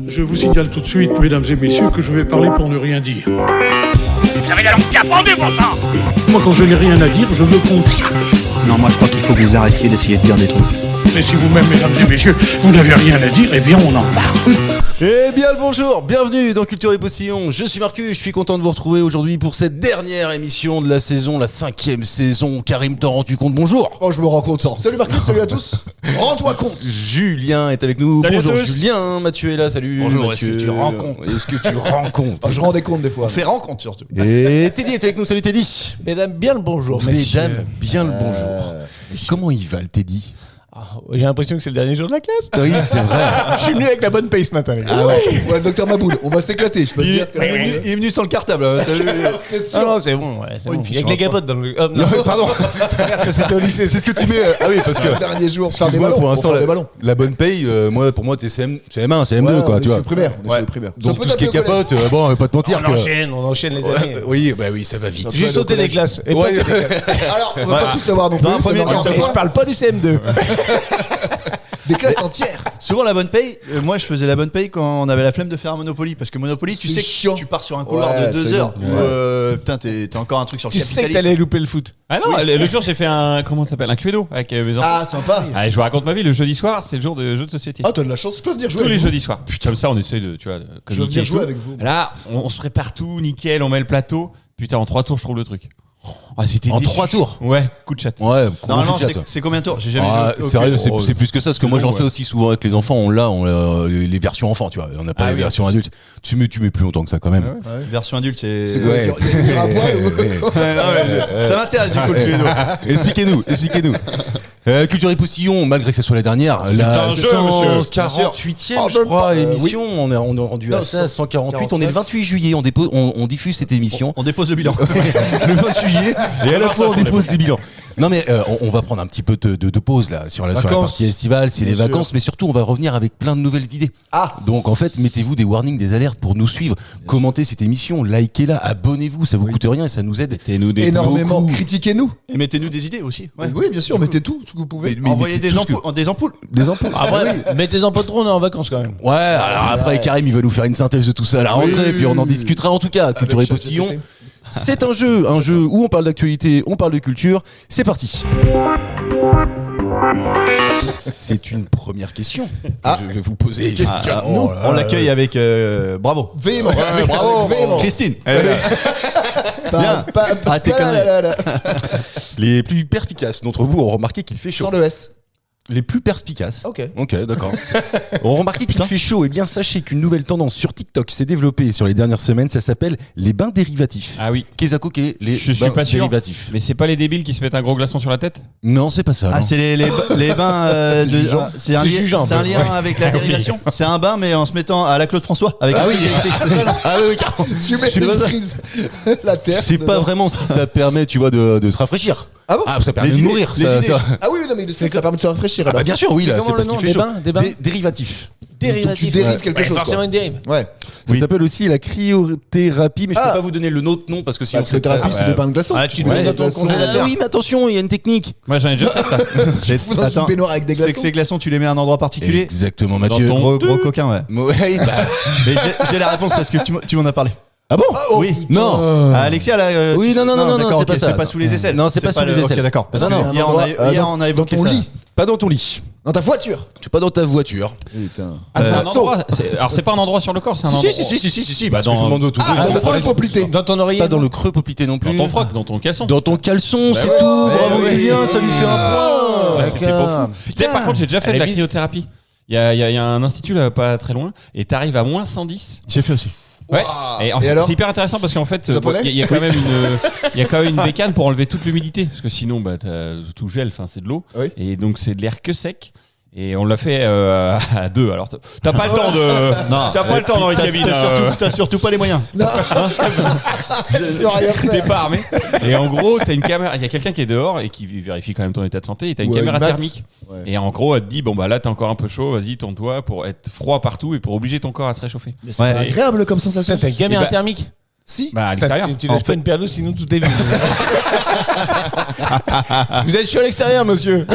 Je vous signale tout de suite, mesdames et messieurs, que je vais parler pour ne rien dire. Vous avez la langue capendue, bon sang. Moi, quand je n'ai rien à dire, je me consacre. Non, moi je crois qu'il faut que vous arrêtiez d'essayer de dire des trucs. Mais si vous-même, mesdames et messieurs, vous n'avez rien à dire, eh bien, on en parle. Eh bien le bonjour, bienvenue dans Culture et Postillon. Je suis Marcus, je suis content de vous retrouver aujourd'hui pour cette dernière émission de la saison, la 5e saison. Karim, t'en rends-tu compte? Bonjour. Oh, je me rends content. Salut Marcus, salut à tous. Rends-toi compte. Julien est avec nous. Salut bonjour à tous. Julien, Mathieu est là, salut. Bonjour, Mathieu. est-ce que tu rends compte? Est-ce que tu rends compte? Oh, je rends des comptes des fois. On fait rencontre surtout. Et Teddy est avec nous, salut Teddy. Mesdames, bien le bonjour. Mesdames, bien le bonjour. Comment il va le Teddy? J'ai l'impression que c'est le dernier jour de la classe. Oui, c'est vrai. Je suis venu avec la bonne pace ce matin, les gars. Ah ouais, le docteur Maboul, on va s'éclater, je peux te dire que... Il est venu sans le cartable. T'as vu C'est sûr. Ah non, c'est bon, ouais, c'est bon. Il y a que les capotes dans le. Oh, non, Pardon. ça c'était au lycée. C'est ce que tu mets. Ah oui, parce que Le dernier jour, faire des excuse-moi, ballons. pour l'instant, des ballons. la bonne paye, pour moi, t'es CM1, CM2, Ouais, quoi, on est tu sur vois. le primaire, on est sur le primaire. Ça Donc peut tout ce qui est taper au collège. capote, bon, on va pas te mentir que. On enchaîne les années. Oui, bah oui, ça va vite. J'ai sauté les classes. Et Ouais. Alors, on va pas tout savoir non plus. Dans un c'est premier normal. temps, je parle pas du CM2. Des classes entières. Souvent la bonne paye, moi je faisais la bonne paye quand on avait la flemme de faire un Monopoly. Parce que Monopoly, tu C'est sais chiant. que tu pars sur un couloir Ouais, de 2 c'est heures. long. Où, putain, t'as encore un truc sur le Tu sais que capitalisme. t'allais louper le foot. Ah non, le jour j'ai fait un, comment ça s'appelle, un Cluedo avec mes enfants. Ah, sympa. Allez, je vous raconte ma vie, le jeudi soir, c'est le jour de jeux de société. Ah, t'as de la chance, je peux venir jouer. Tous les avec vous. jeudis soirs. Putain, comme ça on essaye de, tu vois, de Je veux communiquer venir et jouer tout. avec vous. Là, on se prépare tout, nickel, on met le plateau. Putain, en 3 tours, je trouve le truc. Ah, c'était En déçu. 3 tours. Ouais, coup de chat. Ouais, Normalement, gros chat. c'est combien de tours? J'ai jamais Ah, joué. sérieux, Ok. c'est plus que ça, parce que moi j'en fais aussi souvent avec les enfants. On les versions enfants, tu vois. On n'a pas Ah les oui. versions adultes. Tu mets plus longtemps que ça quand même. Ah ouais. Version adulte, c'est. C'est quoi, il y a une bière à boire ou- Ouais, non, mais ça m'intéresse du coup le Cluedo. Expliquez-nous. Culture et Postillon, malgré que ce soit la dernière, la un jeu, monsieur. 148e, Oh, je crois, oui. émission. On est rendu à Non, ça, 148. On est le 49. 28 juillet. On diffuse cette émission. On dépose le bilan. Le 28 juillet, et à la fois on dépose des bilans. Non mais on va prendre un petit peu de pause là sur la Vacances. partie estivale, c'est Bien les sûr. vacances, mais surtout on va revenir avec plein de nouvelles idées. Ah. Donc en fait mettez-vous des warnings, des alertes pour nous suivre, commentez cette émission, likez-la, abonnez-vous, ça vous coûte rien et ça nous aide. Mettez-nous des Énormément. beaucoup. Critiquez-nous. Et mettez-nous des idées aussi. Ouais. Oui, bien sûr, mettez tout ce que vous pouvez. Mais Envoyez mettez des tout ce que- ampoules. Des ampoules. Des ampoules. Après, mettez-en pas trop, on est en vacances quand même. Ouais, alors après Karim il va nous faire une synthèse de tout ça à la rentrée, puis on en discutera en tout cas. Culture et Avec Postillon, ChatGPT. c'est un jeu où on parle d'actualité, on parle de culture. C'est parti. C'est une première question que je vais vous poser. Questionne-nous. On l'accueille avec bravo. Véhément. Bravo. Véhément. Christine. Elle est là. Bien. Ah, t'es connerie. Les plus perspicaces d'entre vous ont remarqué qu'il fait chaud. Sans le S. Les plus perspicaces. Ok. Ok, d'accord. ont remarqué qu'il fait chaud. Eh bien, sachez qu'une nouvelle tendance sur TikTok s'est développée sur les dernières semaines. Ça s'appelle les bains dérivatifs. Ah oui. Kezako, les Je suis bains pas sûr. dérivatifs. Mais c'est pas les débiles qui se mettent un gros glaçon sur la tête? Non, c'est pas ça. Ah, non. c'est les bains de. C'est un, C'est jugeant, c'est un un peu. lien avec la dérivation. C'est un bain, mais en se mettant à la Claude François. Avec Ah oui, c'est ça, là. ah oui, carrément. Tu mets C'est une pas ça. prise. La terre. Je sais pas dedans. vraiment si ça permet, tu vois, de se rafraîchir. Ah bon? Ah, ça permet Les de idées, mourir. les ça, idées. ça. Ah oui, non, mais ça permet de se rafraîchir. Ah bah alors. bien sûr, oui, C'est là, comment c'est le parce qu'il nom, fait des chaud. bains, des bains Dérivatifs. Donc tu dérives quelque chose. Forcément quoi. une dérive. Ouais. Ça s'appelle aussi la cryothérapie, mais je peux Ah. pas vous donner le autre nom parce que sinon La c'est thérapie, c'est bah, des bains de glaçons. Ah, tu te Ouais, mets dans ton glaçons. congélateur. Ah oui, mais attention, il y a une technique. Moi j'en ai déjà fait ça. fous dans une baignoire avec des C'est que glaçons. ces glaçons, tu les mets à un endroit particulier. Exactement, Mathieu. Dans ton- Gros coquin, ouais. Ouais, bah. Mais j'ai la réponse parce que tu m'en as parlé. Ah bon? Oui. Non. Ah, Alexia, là. Oui, non, d'accord, c'est ok, pas ça. c'est pas sous les aisselles. Non, c'est pas sous les aisselles. Ok, d'accord. Parce Non, que non. hier, on a évoqué Dans ton ça. lit. Pas dans ton lit. Dans ta voiture. Tu es pas dans ta voiture. Putain. Ah, c'est un saut. endroit. Alors c'est pas un endroit sur le corps, c'est un endroit. Si. Bah, Parce que je vous demande tout. Ah, dans le creux poplité. Dans ton oreiller. Pas dans le creux poplité non plus. Dans ton froc, dans ton caleçon. Dans ton caleçon, c'est ouais. tout. Ouais, Bravo ouais. Julien, ça lui fait un point. Ouais, c'était pas fou. Tu sais, par contre, j'ai déjà fait Elle de est la mise. cryothérapie. Il y a un institut là, pas très loin, et t'arrives à moins 110. J'ai fait aussi. Ouais. Et en fait, alors c'est hyper intéressant parce qu'en fait, Japonais il y a quand même une bécane pour enlever toute l'humidité, parce que sinon, bah, tout gèle. Enfin, c'est de l'eau, Oui. et donc c'est de l'air que sec. Et on l'a fait à deux. Alors t'as pas le temps de. Non. T'as pas le temps dans les cabines. T'as surtout pas les moyens. T'es pas armé. Et en gros, t'as une caméra. Il y a quelqu'un qui est dehors et qui vérifie quand même ton état de santé. Et t'as une Ouais, caméra une maths. thermique. Ouais. Et en gros, elle te dit bon bah là t'es encore un peu chaud. Vas-y, tourne-toi pour être froid partout et pour obliger ton corps à se réchauffer. C'est agréable comme sensation. T'as une caméra Et bah- thermique. Si. Bah, à Ça, l'extérieur. tu lâches pas une paire d'eau, sinon tout est vide. Vous êtes chaud à l'extérieur, monsieur.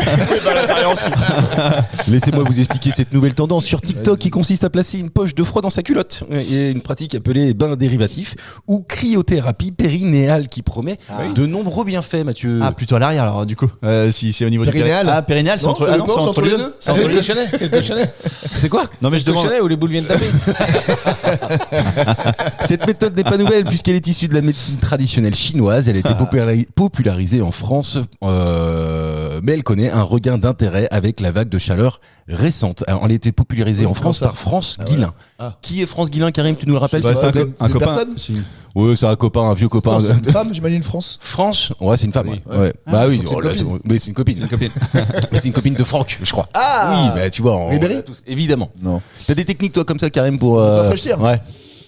Laissez-moi vous expliquer cette nouvelle tendance sur TikTok qui consiste à placer une poche de froid dans sa culotte. Et une pratique appelée bain dérivatif ou cryothérapie périnéale qui promet de nombreux bienfaits, Mathieu. Ah, plutôt à l'arrière alors, du coup. Si c'est au niveau Périnéal. du Ah, périnéal, c'est entre, non, c'est entre les deux. C'est le cochonnet. C'est le cochonnet. C'est quoi? Non, mais je Le demande. cochonnet où les boules viennent taper. Cette méthode n'est pas nouvelle puisqu'elle est issue de la médecine traditionnelle chinoise. Elle a été popularisée en France, mais elle connaît un regain d'intérêt avec la vague de chaleur récente. Alors, elle a été popularisée en France par France Guilin. Qui est France Guilin, Karim? Tu nous le rappelles? Bah, c'est c'est quoi? un une copain. personne Ouais, c'est un copain, un vieux copain. Non, c'est une femme, j'imagine, France. France? Ouais, c'est une femme. Oui. Ouais. Bah oui, donc c'est une là, copine. mais c'est une copine. Mais c'est une copine de Franck, je crois. Ah Oui, bah tu vois. Ribéry on a tous- évidemment. Non. T'as des techniques, toi, comme ça, Karim, pour. Rafraîchir. Ouais.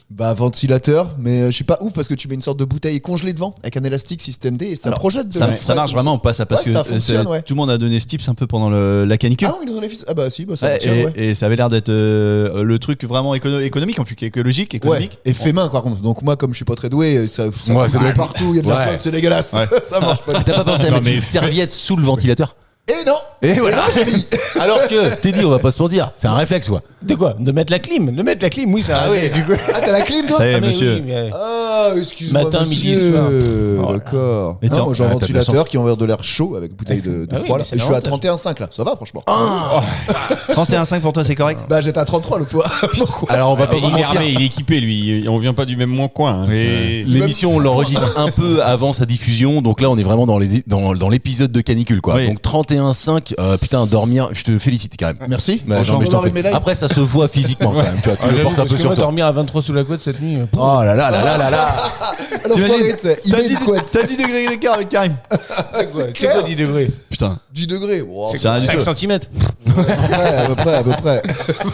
Bah, ventilateur, mais je suis pas ouf parce que tu mets une sorte de bouteille congelée devant avec un élastique système D et ça Alors, projette de Ça, la ça marche vraiment ou pas ça? Parce Ouais, ça que fonctionne, ouais. tout le monde a donné ce tips un peu pendant la canicule. Ah oui, dans les fils. Ah bah si, bah ça Ouais, fonctionne, ouais. et ça avait l'air d'être le truc vraiment économique en plus, écologique, Ouais, économique. et fait main par contre. Donc moi, comme je suis pas très doué, ça Ouais, coule ça doit être- partout, il y a de la Ouais. flotte, c'est dégueulasse. Ouais. Ça marche pas. T'as pas pensé à Non, mettre mais une serviette sous le ventilateur? Et non. Et voilà. J'ai mis. Alors que, t'es dit, on va pas se mentir, c'est un réflexe, quoi. De quoi? De mettre la clim. De mettre la clim, oui, ça. Ah oui, du coup. Ah, t'as la clim toi? Ça y est, Ah, mais monsieur. oui, mais- Ah, excuse-moi. Matin, midi, monsieur. soir. Oh là. D'accord. Mais Non, tiens, moi j'ai un t'as de la ventilateur chance. qui envoie de l'air chaud avec bouteille de Ah oui, froid mais là. c'est Et je suis à l'avantage. 31,5 là. Ça va franchement. 31,5 pour toi, c'est correct? Bah j'étais à 33 l'autre fois. Donc, ouais. Alors, on va pas Il est mentir. armé, il est équipé, lui. On vient pas du même coin. Hein. L'émission, on l'enregistre un peu avant sa diffusion, donc là, on est vraiment dans l'épisode de canicule, quoi. Oui. Donc 31,5, putain, dormir, je te félicite quand même. Merci. Bah, Franchement, non, mais je t'en on aurait prie. une médaille. Après, ça se voit physiquement quand même. Tu vois, tu le J'avoue, portes un parce peu que sur moi, toi. dormir à 23 sous la couette cette nuit. Oh là là là là là là. Alors, Farid, il met une couette. T'as 10 degrés d'écart avec Karim. C'est quoi 10 degrés? Putain, 10 degrés. Wow. c'est rien du 5 tout. cm. À peu près.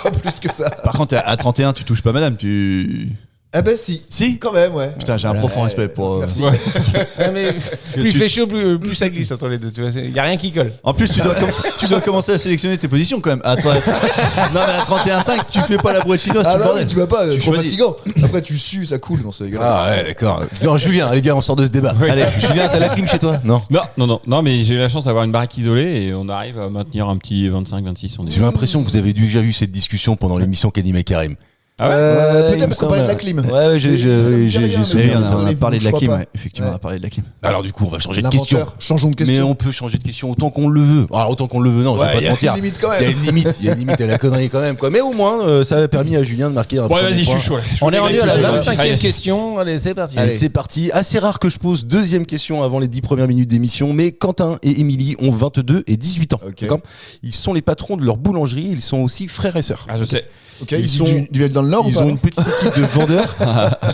Pas plus que ça. Par contre, à 31, tu touches pas madame, tu. Ah bah si. Si? Quand même, ouais. Putain, j'ai un profond respect pour. Merci. Ouais. Mais plus il fait chaud, plus ça glisse entre les deux. Tu vois, il y a rien qui colle. En plus, tu dois commencer à sélectionner tes positions quand même. Non, mais à 31,5, tu fais pas la brouette chinoise, Ah tu là, bordel. oui, tu vas pas, Tu trop choisis. fatigant. Après, tu sues, ça coule, non, c'est dégueulasse. Ah ouais, d'accord. Non, Julien, allez, viens, on sort de ce débat. Allez, Julien, t'as la clim chez toi? Non. Non, mais j'ai eu la chance d'avoir une baraque isolée et on arrive à maintenir un petit 25-26. J'ai l'impression que vous avez déjà vu cette discussion pendant l'émission qu'animait Karim. Ah ouais? Peut-être il me parce qu'on parlait de la semble. clim. Ouais, j'ai Ça me dit rien, mais souvenir de on ça. a parlé de la je clim, crois ouais. Effectivement, on a parlé de la clim. Alors du coup, on va changer de question. L'inventeur. Changeons de question. Mais on peut changer de question autant qu'on le veut. Alors autant qu'on le veut, non, je vais Ouais, pas y te a mentir. une limite quand même. Il y a une limite à la connerie quand même, quoi. Mais au moins, ça a permis à Julien de marquer un Bon, premier vas-y, je point. suis chaud. Là. On est rendu à la Allez, 25e question. Allez, c'est parti. Allez, c'est parti. Assez rare que je pose deuxième question avant les 10 premières minutes d'émission, mais Quentin et Émilie ont 22 et 18 ans. Ok. D'accord. Ils sont les patrons de leur boulangerie, ils sont aussi frères et sœurs. Ah, je sais. Ok, Ils ils sont- sont du dans le Nord ou Ils pas ont une petite équipe de vendeurs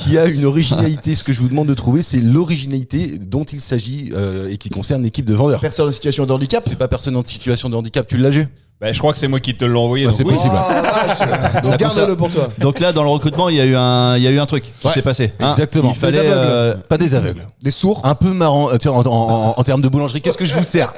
qui a une originalité. Ce que je vous demande de trouver, c'est l'originalité dont il s'agit et qui concerne l'équipe de vendeurs. Personne en situation de handicap. C'est pas personne en situation de handicap, tu l'as vu? Bah, je crois que c'est moi qui te l'ai envoyé. Bah, donc c'est oui. possible. Donc garde-le pour toi. Donc là, dans le recrutement, il y a eu un truc qui s'est passé. hein. Exactement. Il fallait. Des aveugles. Pas des aveugles. Des sourds. Un peu marrant. Tiens, en termes de boulangerie, qu'est-ce que je vous sers?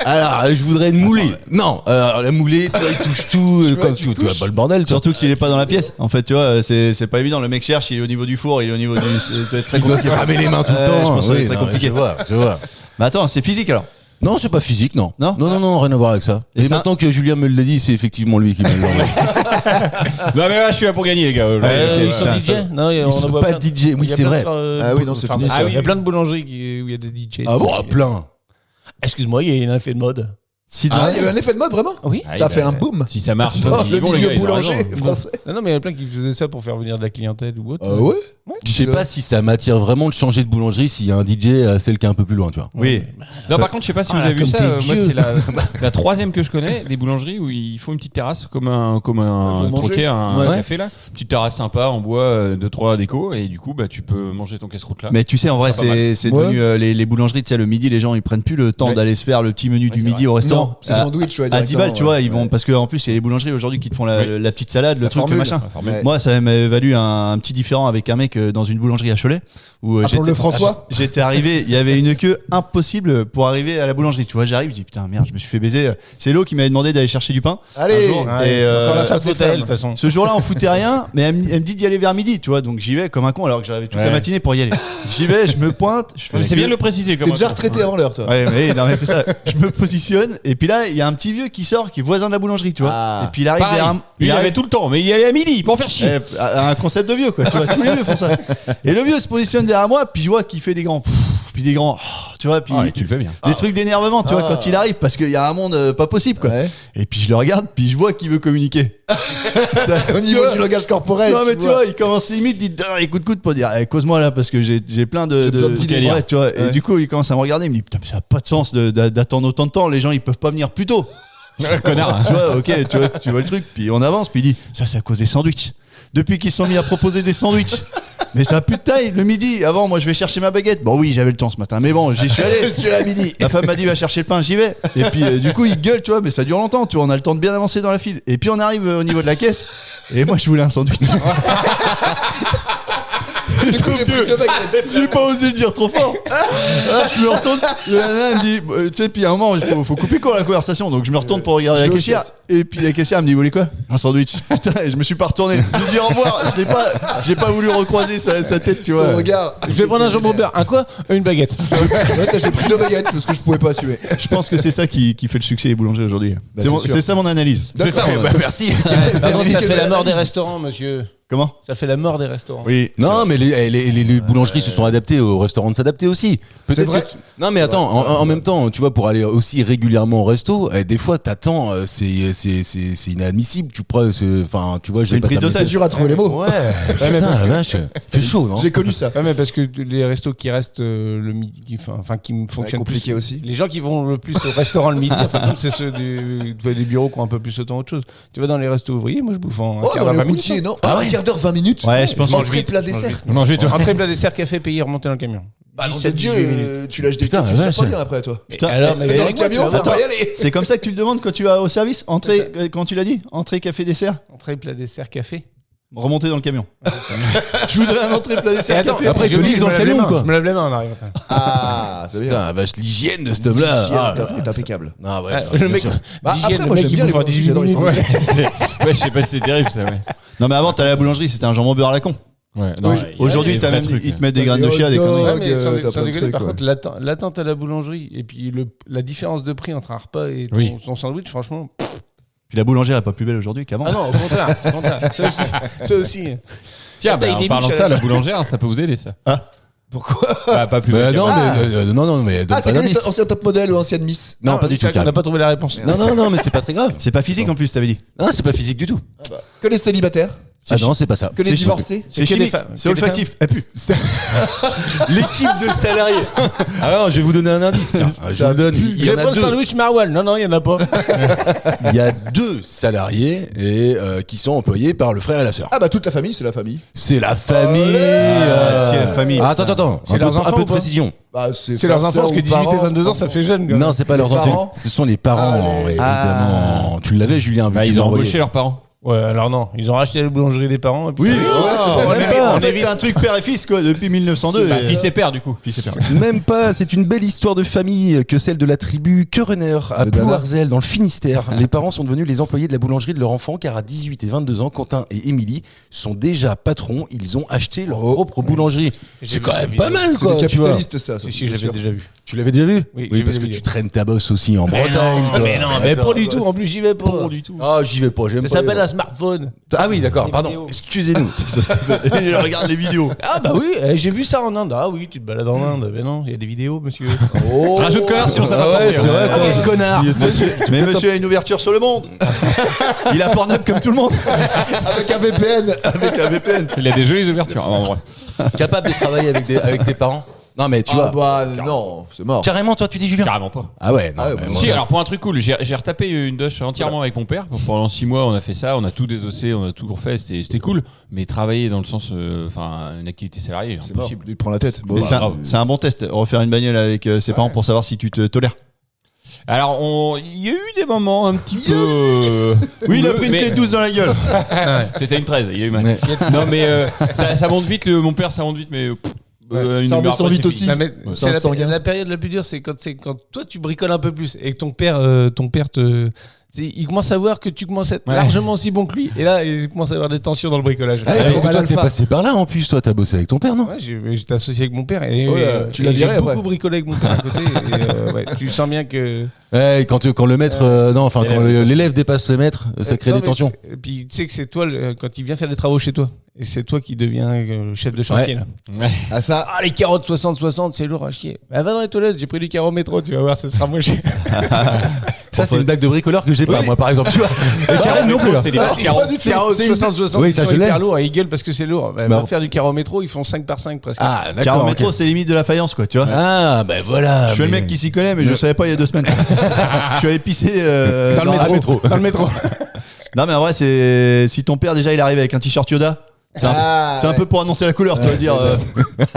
Alors, je voudrais une moulée. Non, la moulée, tu vois, il touche tout, comme tu vois, pas le bordel. toi. Surtout que s'il est pas dans la pièce, en fait, tu vois, c'est pas évident. Le mec cherche, il est au niveau du four, il est au niveau du. Ça doit être très Il doit se compliqué. cramer les mains tout le Ouais, temps. je pense que ça doit Oui, être très non, mais compliqué. Je vois. Mais attends, c'est physique alors. Non, c'est pas physique, non. Non Non, rien à voir avec ça. Et Et ça- maintenant que Julien me l'a dit, c'est effectivement lui qui me l'a envoyé. Non, mais là, je suis là pour gagner, les gars. Ils ok, sont putain, DJ? Non, Ils on en sont voit pas plein. DJ, oui, Il y a c'est plein vrai. de- Ah oui, non, c'est fini, ça. Il y a plein de boulangeries où il y a des DJ. Ah bon, plein. Excuse-moi, il y a une effet de mode. Si Ah, il y a eu un effet de mode vraiment. Oui. Ça a fait un boom. Si ça marche, Dans ils le vont, les milieu gars, ils ont boulanger raison. français. Non, mais il y a plein qui faisaient ça pour faire venir de la clientèle ou autre. Ah ouais. Je sais pas si ça m'attire vraiment de changer de boulangerie s'il y a un DJ à celle qui est un peu plus loin, tu vois. Oui. Non, par contre, je sais pas si Ah, vous avez vu comme ça. t'es Moi, vieux. c'est la troisième que je connais, des boulangeries où ils font une petite terrasse comme un Pour manger. troquet, un Ouais. café là. Petite terrasse sympa en bois, 2-3 décos, et du coup, bah, tu peux manger ton casse-croûte là. Mais tu sais, en vrai, C'est pas mal. c'est Ouais. devenu les boulangeries, tu sais, le midi, les gens ils prennent plus le temps Ouais. d'aller se faire le petit menu du c'est midi vrai. au restaurant. directement. C'est sandwich, ouais, À 10 balles, tu vois, ils vont. ouais. Parce qu'en plus, il y a les boulangeries aujourd'hui qui te font la petite salade, le La truc, formule. machin. Ouais. Moi, ça m'avait valu un petit différent avec un mec dans une boulangerie à Cholet. Où Appelons-le François. J'étais arrivé, il y avait une queue impossible pour arriver à la boulangerie. Tu vois, j'arrive, je dis putain, merde, je me suis fait baiser. C'est l'eau qui m'avait demandé d'aller chercher du pain. Allez, un jour. Ouais, Et, c'est encore la faute faute des à elle, femmes. de toute façon. ce jour-là, on foutait rien, mais elle me dit d'y aller vers midi, tu vois. Donc j'y vais comme un con alors que j'avais toute la Ouais. matinée pour y aller. J'y vais, je me pointe, je fais. Mais la c'est queue. bien de le préciser. t'es déjà retraité avant l'heure, toi. Ouais, mais c'est ça. Je me positionne et puis là, il y a un petit vieux qui sort, qui est voisin de la boulangerie, tu vois. Ah. Et puis il arrive Pareil. vers un. Il y avait tout le temps, mais il y allait à midi pour faire chier. Un concept de vieux, quoi. Tu vois, tous les vieux font ça. Et le vieux se positionne derrière moi, puis je vois qu'il fait des grands. Puis des grands. Tu vois, puis. Ah, et tu le fais bien. Des trucs d'énervement, tu vois, Ah. quand il arrive, parce qu'il y a un monde pas possible, quoi. Ouais. Et puis je le regarde, puis je vois qu'il veut communiquer. Au niveau du langage corporel. Non, mais tu vois, il commence limite, il dit écoute, pour dire, cause-moi là, parce que j'ai plein de. J'ai besoin de vider. Ouais, tu vois. Et Ouais. du coup, il commence à me regarder, il me dit, putain, mais ça n'a pas de sens d'attendre autant de temps, les gens, ils peuvent pas venir plus tôt. Connard. Tu vois, ok, tu vois le truc, puis on avance, puis il dit, ça, c'est à cause des sandwichs. Depuis qu'ils sont mis à proposer des sandwichs. Mais ça a plus de taille, le midi. Avant, moi, je vais chercher ma baguette. Bon, oui, j'avais le temps ce matin, mais bon, j'y suis allé. Je suis là à midi. La femme m'a dit, va chercher le pain, j'y vais. Et puis, du coup, il gueule, tu vois, mais ça dure longtemps, tu vois, on a le temps de bien avancer dans la file. Et puis, on arrive au niveau de la caisse, et moi, je voulais un sandwich. Du coup, j'ai pris deux baguettes. J'ai pas osé le dire trop fort. Ah, je me retourne. La nana elle me dit, tu sais, puis à un moment, il faut couper court la conversation. Donc je me retourne pour regarder la je caissière. Et puis la caissière elle me dit, vous voulez quoi? Un sandwich. Putain, et je me suis pas retourné. Je lui ai dit au revoir. J'ai pas voulu recroiser sa tête, tu vois. Son regard. Je vais prendre un jambon beurre. Un quoi? Une baguette. Ouais, j'ai pris deux baguettes parce que je pouvais pas assumer. Je pense que c'est ça qui fait le succès des boulangers aujourd'hui. Bah, C'est c'est sûr. c'est ça mon analyse. C'est ça. Bah, merci. Ça fait la mort des restaurants, monsieur. Comment? Ça fait la mort des restaurants. Oui. Non, mais les boulangeries se sont adaptées aux restaurants de s'adapter aussi. Peut-être vrai. que non, mais attends, en même temps, tu vois, pour aller aussi régulièrement au resto, des fois, t'attends, c'est inadmissible. Enfin, tu vois, C'est une prise C'est d'otage. dur à trouver les mots. Ouais, putain, la vache, fait chaud, non? J'ai connu ça. Ouais, mais parce que les restos qui restent le midi, qui fonctionnent compliqué plus. aussi. Les gens qui vont le plus au restaurant le midi, en fin de compte, c'est ceux des bureaux qui ont un peu plus de temps autre chose. Tu vas dans les restos ouvriers, moi je bouffe en Oh, un quart dans d'heure, le 20 minutes. routier, non? Ah, un quart d'heure, 20 minutes. Ouais, je pense. Entrée, plat, dessert. Manger tout. Entrée, plat, dessert, café, payer, remonter dans le camion. Bah, nom de 17, Dieu, 18 minutes. tu lâches des Putain, trucs, tu la sais vache. pas bien après, toi. Putain, alors, mais Dans le avec moi, tu camion, vas faut voir. pas y aller. C'est comme ça que tu le demandes quand tu vas au service? Entrée, quand tu l'as dit? Entrée, café, dessert? Entrée, plat, dessert, café. Remonter dans le camion. Je voudrais un entrée, plat, Et dessert, attends, café. après, j'ai te oublié, livre dans je le me lave les camion, mains. quoi. Je me lave les mains en arrivant. Ah, c'est bien. Putain, vache, l'hygiène de cet homme-là. Ah, L'hygiène est impeccable. ah ouais, Le bien mec, sûr. Bah, l'hygiène, après, le moi, mec, j'aime il bien les bouffe en 18 j'adore les minutes. sandwichs. Ouais, je sais pas si c'est terrible ça, ouais. Non, mais avant, t'allais à la boulangerie, c'était un jambon beurre à la con. Ouais, Aujourd'hui, t'as même, ils te mettent des graines de chia, des hot conneries. dog. Ouais, mais sans t'as plein de déconner, par trucs, contre, l'attente à la boulangerie et puis la différence de prix entre un repas et ton sandwich, franchement. Puis la boulangère est pas plus belle aujourd'hui qu'avant. Ah non, au contraire. Ça aussi. Tiens, Taille en des parlant de biches, ça, la boulangère, ça peut vous aider ça. Pourquoi? Bah, pas plus Bah, belle non, qu'avant. non, mais donne Ah, pas c'est d'indice. ancien top modèle ou ancienne Miss? Non, pas du tout. On n'a pas trouvé la réponse. Non, mais c'est pas très grave. C'est pas physique en plus, t'avais dit. Non, c'est pas physique du tout. Que les célibataires? Ah non, c'est pas ça. Que les C'est divorcés? C'est que des chimique, femmes. c'est Que des olfactif. Elle pue. L'équipe de salariés. Alors, je vais vous donner un indice. Tiens. Je vous le donne. Il Je y vais en a prendre le deux. sandwich Marwal. Non, il n'y en a pas. Il y a 2 salariés et qui sont employés par le frère et la sœur. Ah bah toute la famille, c'est la famille. C'est la famille. c'est la famille. Attends. C'est leurs enfants un peu ou de pas précision. Bah, C'est leurs enfants, parce que 18 et 22 ans, ça fait jeune. Non, c'est pas leurs Les enfants. parents. Ce sont les parents, Allez. évidemment. Tu l'avais, Julien, vu Bah, que tu ils l'as ont envoyé. embauché leurs parents. Ouais, alors non. Ils ont racheté la boulangerie des parents. Et puis Oui, on même évite, pas. En on fait, évite. c'est un truc père et fils, quoi, depuis 1902. Bah, Et- fils et père, du coup. Fils et père. Même pas, c'est une belle histoire de famille que celle de la tribu Querenner à De Dana. Plouarzel dans le Finistère. Les parents sont devenus les employés de la boulangerie de leur enfant car à 18 et 22 ans, Quentin et Émilie sont déjà patrons. Ils ont acheté leur propre boulangerie. C'est quand même pas mal, C'est quoi. des tu vois. capitalistes, ça. Si, c'est j'avais sûr. déjà vu. Tu l'avais déjà vu Oui, j'ai parce vu que la tu vidéo. traînes ta bosse aussi en Bretagne. toi. Mais pas du tout. En plus, j'y vais pas. du tout. Ah, j'y vais pas, j'aime Ça pas. s'appelle un smartphone. Ah oui, d'accord, Les pardon. vidéos. Excusez-nous. Et je regarde les vidéos. Ah bah oui, j'ai vu ça en Inde. Ah oui, tu te balades en Inde. Mais non, il y a des vidéos, monsieur. Oh. Rajoute connard, sinon ça va Ah pas. ouais, c'est vrai, Ah, quel connard. Mais monsieur a une ouverture sur le monde. Il a Pornhub comme tout le monde. Avec un VPN. Avec un VPN. Il a des jolies ouvertures. Ah, en vrai. Capable de travailler avec tes parents. Non, mais tu Ah vois. bah non, c'est mort. Carrément, toi, tu dis Julien. Carrément pas. Ah ouais, non. Ah ouais, mais bah, moi- Si, alors pour un truc cool, j'ai retapé une doche entièrement avec mon père. Pendant 6 mois, on a fait ça, on a tout désossé, on a tout refait, c'était cool. Mais travailler dans le sens, enfin, une activité salariée, C'est mort. impossible. Il te prend la tête. Bon, Mais bah, c'est grave. c'est un bon test. Refaire une bagnole avec ses parents pour savoir si tu te tolères. Alors, il y a eu des moments un petit peu. Oui, il a pris une mais- clé de 12 dans la gueule. Ouais, c'était une 13, il a eu mal. Ouais. Non, mais ça monte vite, mon père, ça monte vite, mais. une Ça demi-heure redescend après, vite c'est aussi. fini. Non, mais C'est un c'est sanguin. la période la plus dure, c'est quand toi tu bricoles un peu plus et que ton père il commence à voir que tu commences à être Ouais. largement aussi bon que lui, et là il commence à avoir des tensions dans le bricolage. Ah, Ouais, parce que Normal toi, t'es Alpha. passé par là en plus, toi, t'as bossé avec ton père, non? Ouais, j'étais associé avec mon père et, Oh là, tu l'as j'ai viré beaucoup après. bricolé avec mon père à côté. Et, ouais, tu sens bien que Ouais, quand le maître, quand l'élève dépasse le maître, ça crée Non, des mais tensions. et puis tu sais que c'est toi quand il vient faire des travaux chez toi, et c'est toi qui deviens le chef de chantier là. Ouais. Ah, ça. Ah, les carottes 60-60, c'est lourd à chier. Bah, va dans les toilettes, j'ai pris du carreau métro, tu vas voir, ça sera moins cher. Ça, c'est une blague de bricoleur que j'ai pas, Oui. moi, par exemple, tu vois. Et Karim non plus, là. C'est les Ah, petits carreaux. pas du tout. Carreaux C'est une- 60-60, Oui, ils ça, sont je l'ai. hyper lourds et ils gueulent parce que c'est lourd. Bah, Bah, va faire du carreau métro, ils font 5 par 5 presque. Ah, Car d'accord. en ok. métro, c'est limite de la faïence, quoi, tu vois. Ah, ben voilà. Je suis le mec qui s'y connaît, mais je savais pas il y a 2 semaines. Je suis allé pisser Dans le métro. Dans le métro. Non, mais en vrai, si ton père déjà il arrive avec un t-shirt Yoda, c'est un peu pour annoncer la couleur, tu vas dire.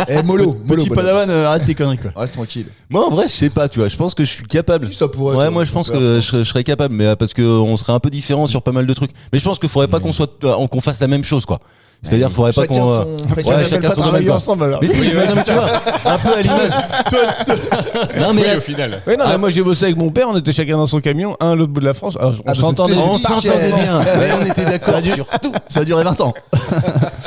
Eh, mollo. Petit mollo. padawan, arrête tes conneries, quoi. Reste tranquille. Moi, en vrai, je sais pas, tu vois. Je pense que je suis capable. Si, ça pourrait. Ouais, toi, moi je ton pense père, que je serais capable, mais parce qu'on serait un peu différent sur pas mal de trucs. Mais je pense qu'il faudrait pas qu'on fasse la même chose, quoi. C'est-à-dire, qu'il faudrait pas Chacun qu'on. son- Ouais, chacun chacun pas son domaine, travailler quoi. ensemble alors. Mais si, mais non, mais tu vois, un peu à l'image. Non, mais Oui, là, au final. Oui, non, mais moi j'ai bossé avec mon père, on était chacun dans son camion, un à l'autre bout de la France. Alors, on Ah, s'entendait. parce que on t'es- s'entendait bien. Ouais, on était d'accord Ça a dû- sur tout. Ça a duré 20 ans.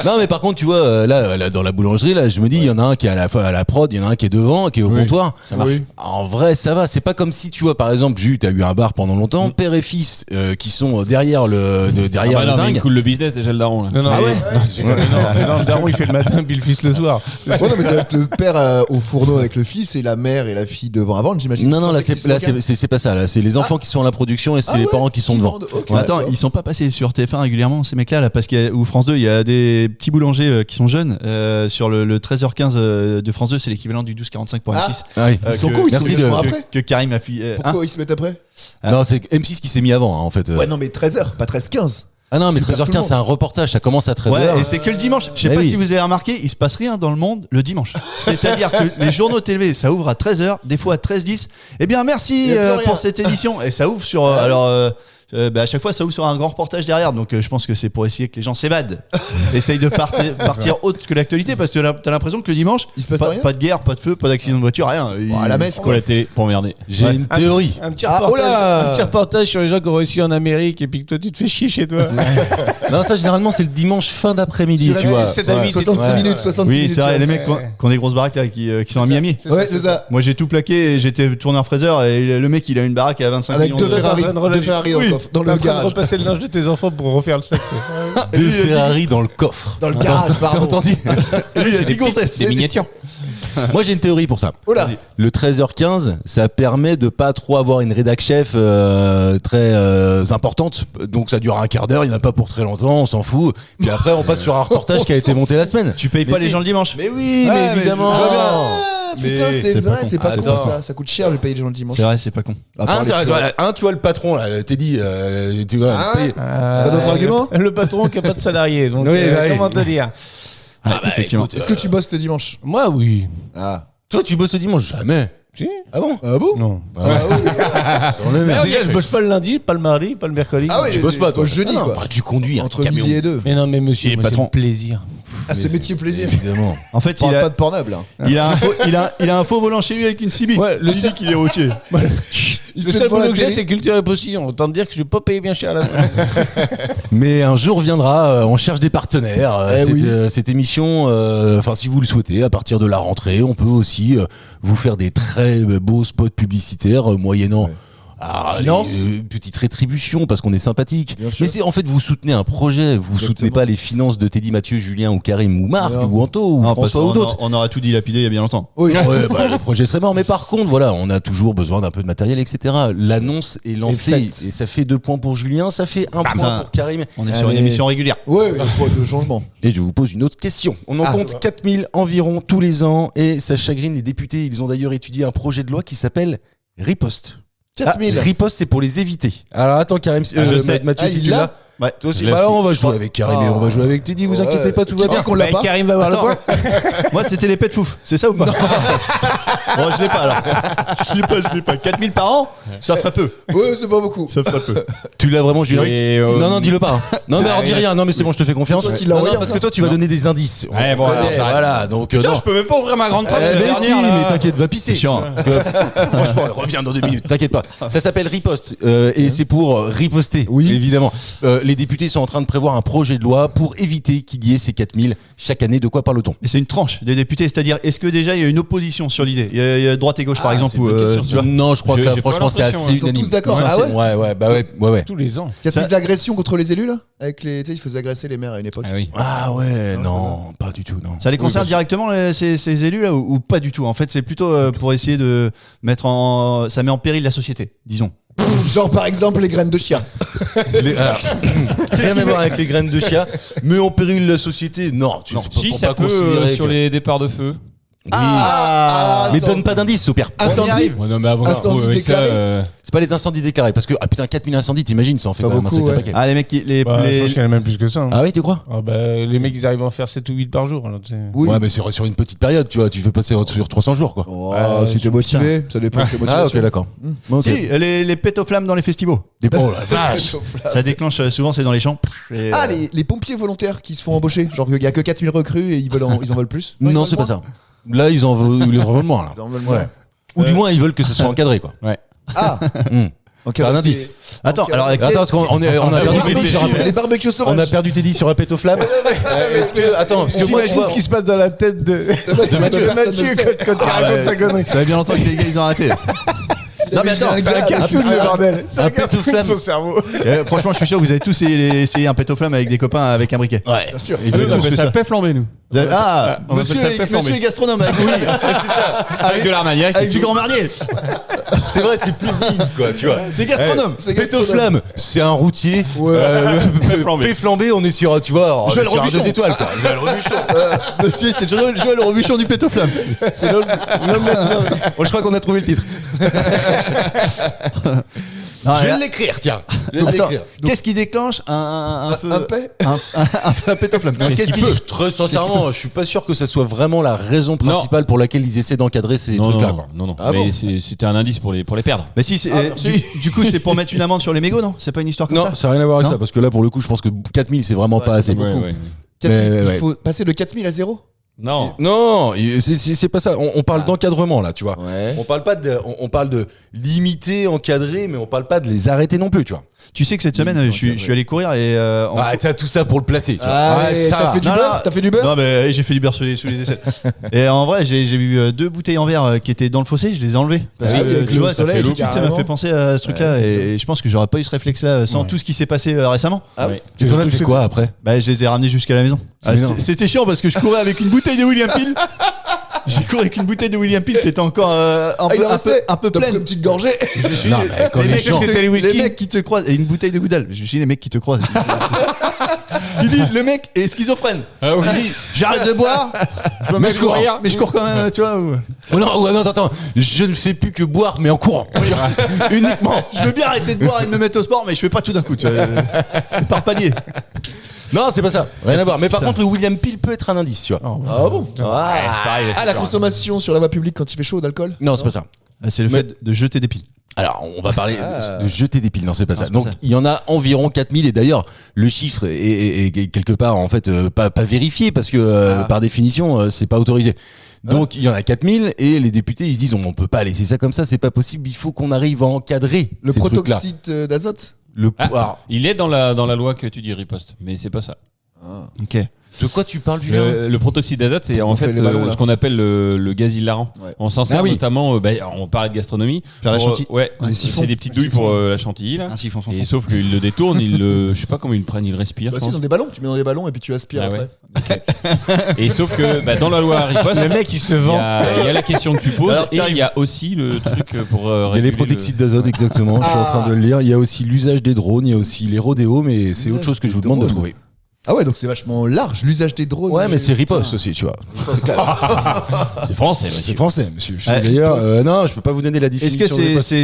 Non, mais par contre, tu vois, là, dans la boulangerie, là, je me dis, il y en a un qui est à la prod, il y en a un qui est devant, qui est au comptoir. Oui. En vrai, ça va. C'est pas comme si, tu vois, par exemple, Jus, t'as eu un bar pendant longtemps, père et fils, qui sont derrière derrière Ah bah le non, mais il zinc. coule le business déjà le daron. Là. Non, non, Ah mais- ouais non, le daron il fait le matin, puis le fils le soir. Ouais, non, mais avec le père au fourneau avec le fils et la mère et la fille devant à vendre, j'imagine. Non, non, Ça, là, c'est c'est pas ça. Là, c'est les enfants qui sont à la production et c'est Ah les ouais, parents qui sont devant. vendent, ok, Mais attends, d'accord. ils sont pas passés sur TF1 régulièrement, ces mecs-là, là, parce ou France 2, il y a des petits boulangers qui sont jeunes. Sur le 13h15 de France 2, c'est l'équivalent du 12h45 pour Ah. M6. Ah oui. Ils sont cons, ils merci sont de- vachement après. Que Karim a fait. Pourquoi ils se mettent après Non, c'est M6 qui s'est mis avant, hein, en fait. Ouais, non, mais 13h, pas 13h15. Ah non, mais tu perds tout le 13h15, monde. c'est un reportage. Ça commence à 13h. Ouais, et c'est que le dimanche. Je sais Mais pas oui. si vous avez remarqué, il se passe rien dans le monde le dimanche. C'est-à-dire que les journaux télé, ça ouvre à 13h, des fois à 13h10. Eh bien, merci Il y a plus rien. pour cette édition. Et ça ouvre sur. À chaque fois, ça ouvre sur un grand reportage derrière. Donc, je pense que c'est pour essayer que les gens s'évadent. Essayent de partir autre que l'actualité parce que t'as l'impression que le dimanche, Il se passe pas, rien pas de guerre, pas de feu, pas d'accident de voiture, rien. Bon, à la messe, Pour quoi. la télé, pour emmerder. J'ai une théorie. Un petit Ah, reportage, oh là un petit reportage sur les gens qui ont réussi en Amérique et puis que toi tu te fais chier chez toi. Non, ça, généralement, c'est le dimanche fin d'après-midi, Sur tu la vois. messe, 7 à 8, 66 ouais. minutes, 66 Oui, minutes. c'est vrai, sur les la mecs messe. qui ont des grosses baraques là, qui sont à Miami. Ouais, c'est ça. Moi, j'ai tout plaqué et j'étais tourneur-fraiseur et le mec, il a une baraque à 25 Avec millions deux d'euros. Ferrari, T'es en train de deux Ferrari Oui. dans T'es le en train de garage. repasser le linge de tes enfants pour refaire le sac. Deux Ferrari dans le coffre. Dans le garage, T'as pardon. entendu Lui, il a 10 gonzesses. Des miniatures. Moi, j'ai une théorie pour ça. Oh là. Le 13h15, ça permet de pas trop avoir une rédac chef très importante. Donc ça dure un quart d'heure, il n'y en a pas pour très longtemps, on s'en fout. Puis après, on passe sur un reportage qui a été monté la semaine. Tu payes Mais pas les si. gens le dimanche. Mais oui, Ouais, mais mais évidemment. je vois bien. Ah, putain, Mais c'est c'est pas vrai, con. c'est pas con Attends. ça coûte cher le payer les gens le dimanche. C'est vrai, c'est pas con. À part les tueurs. Tu vois le patron là, t'es dit, tu vois. Ah, paye- T'as d'autres arguments Le patron qui a pas de salarié. Donc, Oui, bah oui. comment te dire Effectivement. Est-ce que tu bosses le dimanche Moi, oui. Ah. Toi, tu bosses le dimanche jamais. Si. Ah bon? Ah bon Non. Ah oui. On est Mais merde. déjà, je bosse pas le lundi, pas le mardi, pas le mercredi. Ah oui, Tu bosses pas, toi. au jeudi, Ah non, quoi. bah, tu conduis un Entre camion. midi et 2. Mais non, mais monsieur, Et moi, c'est patron. le plaisir. Ah, c'est métier plaisir. Évidemment. En fait, Parle il pas a, de Pornhub là. il a un faux volant chez lui avec une Civic. Ouais, Il dit qu'il est routier. Il se Le fait seul devant la boulot que j'ai, télé. c'est culture et position. Autant te dire que je vais pas payer bien cher à la semaine. Mais un jour viendra, on cherche des partenaires. Oui. Cette émission, enfin si vous le souhaitez, à partir de la rentrée, on peut aussi vous faire des très beaux spots publicitaires moyennant Finance. une petite rétribution parce qu'on est sympathique. Bien sûr. Mais c'est en fait vous soutenez un projet, vous soutenez pas les finances de Teddy Mathieu, Julien ou Karim ou Marc Non. ou Anto ou Non, parce François ou qu'on d'autres. on aura tout dilapidé il y a bien longtemps. Oui. Ouais, bah, le projet serait mort. Mais par contre, voilà, on a toujours besoin d'un peu de matériel, etc. L'annonce est lancée faite. et ça fait 2 points pour Julien, ça fait 1 point ça. pour Karim. On est sur une Allez. émission régulière. Ouais, il y a pas de changement. Et je vous pose une autre question. On en Ah. compte 4000 environ tous les ans et ça chagrine les députés. Ils ont d'ailleurs étudié un projet de loi qui s'appelle Riposte. 4000. Riposte, c'est pour les éviter. Alors attends, Karim, je sais. Mathieu, Ah, si il tu l'a l'as. Ouais. Toi aussi, La bah fille. on va jouer avec Karim et on va jouer avec Teddy, vous inquiétez pas, tout va bien. qu'on l'a pas. Karim va voir le Attends. point. Moi, c'était les pets fouf. C'est ça ou pas? Bon, je l'ai pas alors. Je l'ai pas. 4000 par an, ça ferait peu. Ouais, c'est pas beaucoup. Ça ferait peu. Tu l'as vraiment, Julien? Et, Non, dis-le pas. hein. Non, mais alors dis rien. Non, mais c'est bon, je te fais confiance. C'est toi qui Non, l'as envoyé, parce que encore. toi, tu vas donner des indices. On Ouais, bon, connaît, alors, j'arrête. voilà. Donc, Putain, non. je peux même pas ouvrir ma grande trappe. Eh la ben dernière, si, là. mais t'inquiète, va pisser. C'est chiant. Franchement, reviens dans 2 minutes, t'inquiète pas. Ça s'appelle riposte et c'est pour riposter, évidemment. Les députés sont en train de prévoir un projet de loi pour éviter qu'il y ait ces 4000 chaque année. De quoi parle-t-on? Mais c'est une tranche des députés, c'est-à-dire, est-ce que déjà il y a une opposition sur l'idée? Il y a droite et gauche, par Ah, exemple, c'est une ou bonne question, tu vois? Non, je crois que là, J'ai pas franchement, c'est l'impression, assez hein. Ils sont unanime. tous d'accord. Ouais, Ah ouais. Ouais, bah ouais. Tous les ans. Qu'il y a des agressions contre les élus là avec les, tu sais, ils faisaient agresser les maires à une époque. Ah oui. Ah ouais, non, pas du tout, non. Ça les concerne directement ces élus là ou pas du tout? En fait, c'est plutôt pour essayer de mettre en, ça met en péril la société, disons. Genre par exemple les graines de chia. Rien à voir avec les graines de chia, mais en péril la société, non. Tu peux Si, pas ça peut considérer sur que- les départs de feu. Mais ça- donne pas d'indices, au pire. Incendie. Ouais, non, mais avant Incendie qu'on trouve avec ça, déclaré. C'est pas les incendies déclarés, parce que, ah putain, 4000 incendies, t'imagines, ça en fait Pas quand même un beaucoup, sacré ouais. paquet. Ah les mecs, Je pense qu'il y en a même plus que ça. hein. Ah oui, tu crois? Ah bah, les mecs, ils arrivent à en faire 7 ou 8 par jour. Alors, tu sais. Oui. Ouais, mais sur une petite période, tu vois, tu fais passer sur 300 jours, quoi. Oh, si t'es motivé, ça dépend de tes Ah, motivations. ok, d'accord. Ok. Si, les pètes aux flammes dans les festivals. Oh la vache! Ça déclenche souvent, c'est dans les champs. Et, Ah, les pompiers volontaires qui se font embaucher. Genre, il y a que 4000 recrues et ils en veulent plus. ils Non, en c'est pas veulent ça. Là, ils en veulent moins, là. Ils en veulent Ouais. moins. Ou du moins, ils veulent que ce soit encadré, quoi. Ah, Hmm. ok. T'as un donc indice. Attends, alors Attends, parce qu'on a perdu Teddy sur un les barbecues On sauvages. a perdu Teddy sur un pète aux flammes. Attends, parce que moi, tu J'imagine vois, ce qui se passe dans la tête de Mathieu, Mathieu quand il Ah, raconte ouais. sa connerie. ça fait bien longtemps que les gars ils ont arrêté. Non mais attends, C'est un cartoon, le bordel. C'est un un pète aux cartoon de flammes. son cerveau. franchement je suis sûr que vous avez tous essayé un pète aux flammes avec des copains avec un briquet. Ouais. Bien sûr. Et vous avez tous fait ça. paix flambée, nous. Ah, on monsieur, appelle ça monsieur est gastronome avec oui, c'est ça. Avec de l'armagnac. Avec du grand marnier. C'est vrai, c'est plus digne, quoi, tu vois. C'est gastronome. C'est Pète aux gastronome. flammes, c'est un routier. Ouais. flambé. Flambé, on est sur, tu vois, Joël sur un Robuchon. 2 étoiles, quoi. Joël Robuchon. Monsieur, c'est Joël Robuchon du pète aux flammes. C'est l'homme. Bon, je crois qu'on a trouvé le titre. Non, Je vais là- l'écrire, tiens. Je vais Attends, l'écrire. qu'est-ce qui déclenche un feu Un paix. un pète aux flammes? Qu'est-ce qui Très sincèrement, je suis pas sûr que ça soit vraiment la raison principale pour laquelle ils essaient d'encadrer ces Non, trucs-là, non, quoi. non, non. Ah Mais bon c'était un indice pour les perdre. Bah si, du coup c'est pour mettre une amende sur les mégots, non? C'est pas une histoire comme Non, ça? ça n'a rien à voir avec Non ça, parce que là, pour le coup, je pense que 4000, c'est vraiment pas assez. Ouais, ouais. 4000, ouais. il faut passer de 4000 à 0. Non. Non, c'est pas ça. On parle d'encadrement, là, tu vois. Ouais. On parle pas on parle de limiter, encadrer, mais on parle pas de les arrêter non plus, tu vois. Tu sais que cette semaine je suis allé courir et Ah, t'as tout ça pour le placer, tu vois. Ah, Ouais, ouais, ça t'as va. fait du Non, beurre non. T'as fait du beurre Non mais j'ai fait du beurre sous les aisselles. Et en vrai j'ai vu 2 bouteilles en verre qui étaient dans le fossé, je les ai enlevées parce Ah que oui, avec tu le vois soleil, tout de suite ça m'a carrément. fait penser à ce truc là et je pense que j'aurais pas eu ce réflexe là sans Ouais. tout ce qui s'est passé récemment. Ah Ouais. Et t'en as fait quoi après? Bah je les ai ramenés jusqu'à la maison. Ah, énorme. c'était chiant parce que je courais avec une bouteille de William Peel. J'ai couru avec une bouteille de William Peel qui était encore un peu T'as pris pleine. une petite gorgée. Je me suis Non, dit, mais quand les les mecs gens- qui te- C'était les whisky. les mecs qui te croisent et une bouteille de Goudal. Je me suis dit les mecs qui te croisent. Il dit le mec est schizophrène. Ah oui. Il dit j'arrête de boire, Mais je cours. mais je cours quand même, tu vois. Oh non, attends, je ne fais plus que boire, mais en courant. Uniquement. Je veux bien arrêter de boire et de me mettre au sport, mais je fais pas tout d'un coup. Tu vois. C'est par palier. Non, c'est pas ça. Rien à voir. Mais par contre, le William Peel peut être un indice, tu vois. Ah bon Ah, C'est pareil. Ah, la consommation sur la voie publique quand il fait chaud d'alcool. non, c'est pas ça. C'est le Mais- fait de jeter des piles. Alors, on va parler de jeter des piles. Non, c'est pas ça. c'est pas Donc, ça. il y en a environ 4000. Et d'ailleurs, le chiffre est quelque part, en fait, pas vérifié parce que, par définition, c'est pas autorisé. Donc, il y en a 4000 et les députés, ils se disent, on peut pas laisser ça comme ça, c'est pas possible. Il faut qu'on arrive à encadrer Le ces trucs-là. protoxyde d'azote. Alors, Il est dans la loi que tu dis riposte, mais c'est pas ça. Ok. de quoi tu parles, Julien? Le protoxyde d'azote, c'est en On fait fait les ballons, là. ce qu'on appelle le gaz hilarant. Ouais. On s'en sert Ah oui. notamment, on parlait de gastronomie. Faire la Pour, chantilly. Ouais, Des siphons. c'est des petites douilles pour la chantilly là. Un siphon fond. Et sauf qu'ils le détournent, je sais pas comment ils le prennent, ils le respirent. Bah je si, pense. dans des ballons. Tu mets dans des ballons et puis tu aspires Ah après. ouais. Et sauf que dans la loi riposte, Le mec, il se il y vend. a la question que tu poses Alors, et il y a aussi le truc pour Il y a réguler les protoxydes d'azote, exactement. Je suis en train de le lire. Il y a aussi l'usage des drones, il y a aussi les rodéos, mais c'est autre chose que je vous demande de trouver. Ah ouais, donc c'est vachement large l'usage des drones. Ouais, mais c'est riposte aussi, tu vois. C'est français, C'est français, monsieur. Ouais. D'ailleurs, non, je peux pas vous donner la Est-ce définition. que de c'est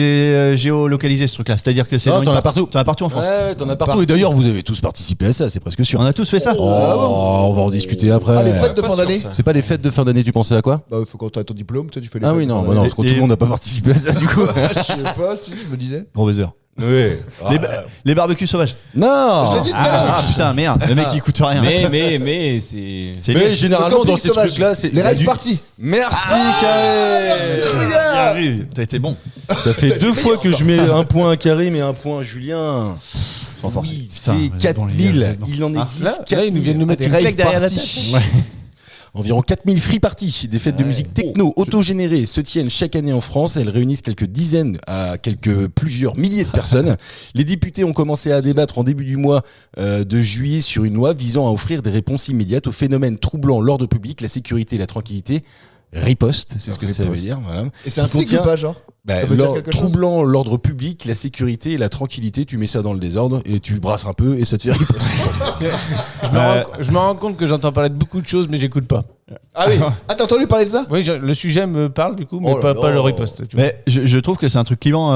riposte. géolocalisé ce truc-là? C'est-à-dire que c'est Non, dans une t'en as partie- partout. T'en as partout en France. Ouais, t'en as partout. Et d'ailleurs, vous avez tous participé à ça, c'est presque sûr. On a tous fait ça. On va en discuter après. Ah, les fêtes de fin d'année. C'est pas les fêtes de fin d'année, tu pensais à quoi? Bah, faut quand t'as ton diplôme, toi tu fais les Ah fêtes oui, de non, fin bah non, d'année. parce que tout le monde n'a pas participé à ça, du coup. Je sais pas si je me disais. Gros baiser. Oui. Les barbecues sauvages. Non! Je l'ai dit tout à l'heure. Ah putain, merde. Le mec il coûte rien. Mais c'est. C'est Mais lié. généralement, Le camping dans ces sauvage. trucs-là, c'est. Les il y a rave du- parties. Merci, Karim! Bien vu. T'as été bon. Ça fait 2 fois que je mets un point à Karim et un point à Julien. Oui, c'est Putain, 4000. Il en Ah, existe Là, ils nous viennent nous mettre des une rave claque derrière la parties. tête. Environ 4000 free parties, des fêtes de musique techno autogénérées se tiennent chaque année en France. Elles réunissent quelques dizaines à plusieurs milliers de personnes. Les députés ont commencé à débattre en début du mois de juillet sur une loi visant à offrir des réponses immédiates aux phénomènes troublant l'ordre public, la sécurité et la tranquillité. Riposte, c'est ce que ça veut dire. Voilà. Et c'est un Qui cycle contient- ou pas, genre Bah, Ça veut dire quelque chose troublant l'ordre public, la sécurité et la tranquillité, tu mets ça dans le désordre et tu brasses un peu et ça te fait riposte. Je me rends compte que j'entends parler de beaucoup de choses, mais j'écoute pas. Ah oui. Ah, t'as entendu parler de ça? Oui, le sujet me parle du coup, mais Oh là pas là. le riposte. Tu vois. Mais je trouve que c'est un truc clivant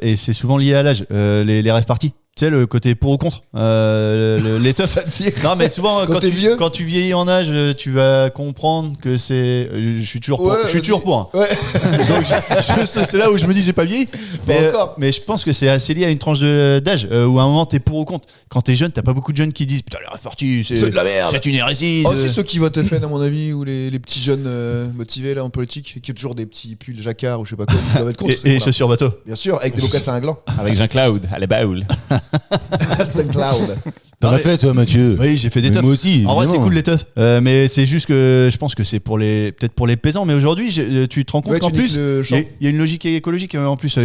et c'est souvent lié à l'âge. Les rêves parties. Tu sais, le côté pour ou contre. Les teufs. C'est-à-dire Non, mais souvent, Quand t'es vieux quand tu vieillis en âge, tu vas comprendre que c'est. Je suis toujours pour. Ouais, je suis toujours pour. Hein. Ouais. Donc, c'est là où je me dis, j'ai pas vieilli. Mais, encore. mais je pense que c'est assez lié à une tranche d'âge où à un moment, t'es pour ou contre. Quand t'es jeune, t'as pas beaucoup de jeunes qui disent, putain, les rêves parties, C'est de la merde. c'est une hérésie. Oh, c'est ceux qui votent FN, à mon avis, ou les petits jeunes motivés là en politique, qui ont toujours des petits pulls jacquard ou je sais pas quoi, ils doivent être contre. Et chaussures bateau. Bien sûr, avec des mocassins à gland. Avec Jean-Claude, à la baoule. SoundCloud. T'en as fait toi, Mathieu? Oui, j'ai fait des Mais teufs. moi aussi. En vrai, c'est évidemment. cool les teufs. Mais c'est juste que je pense que c'est peut-être pour les paysans. Mais aujourd'hui, tu te rends compte Ouais, qu'en tu niques plus, le il champ. y a une logique écologique en plus.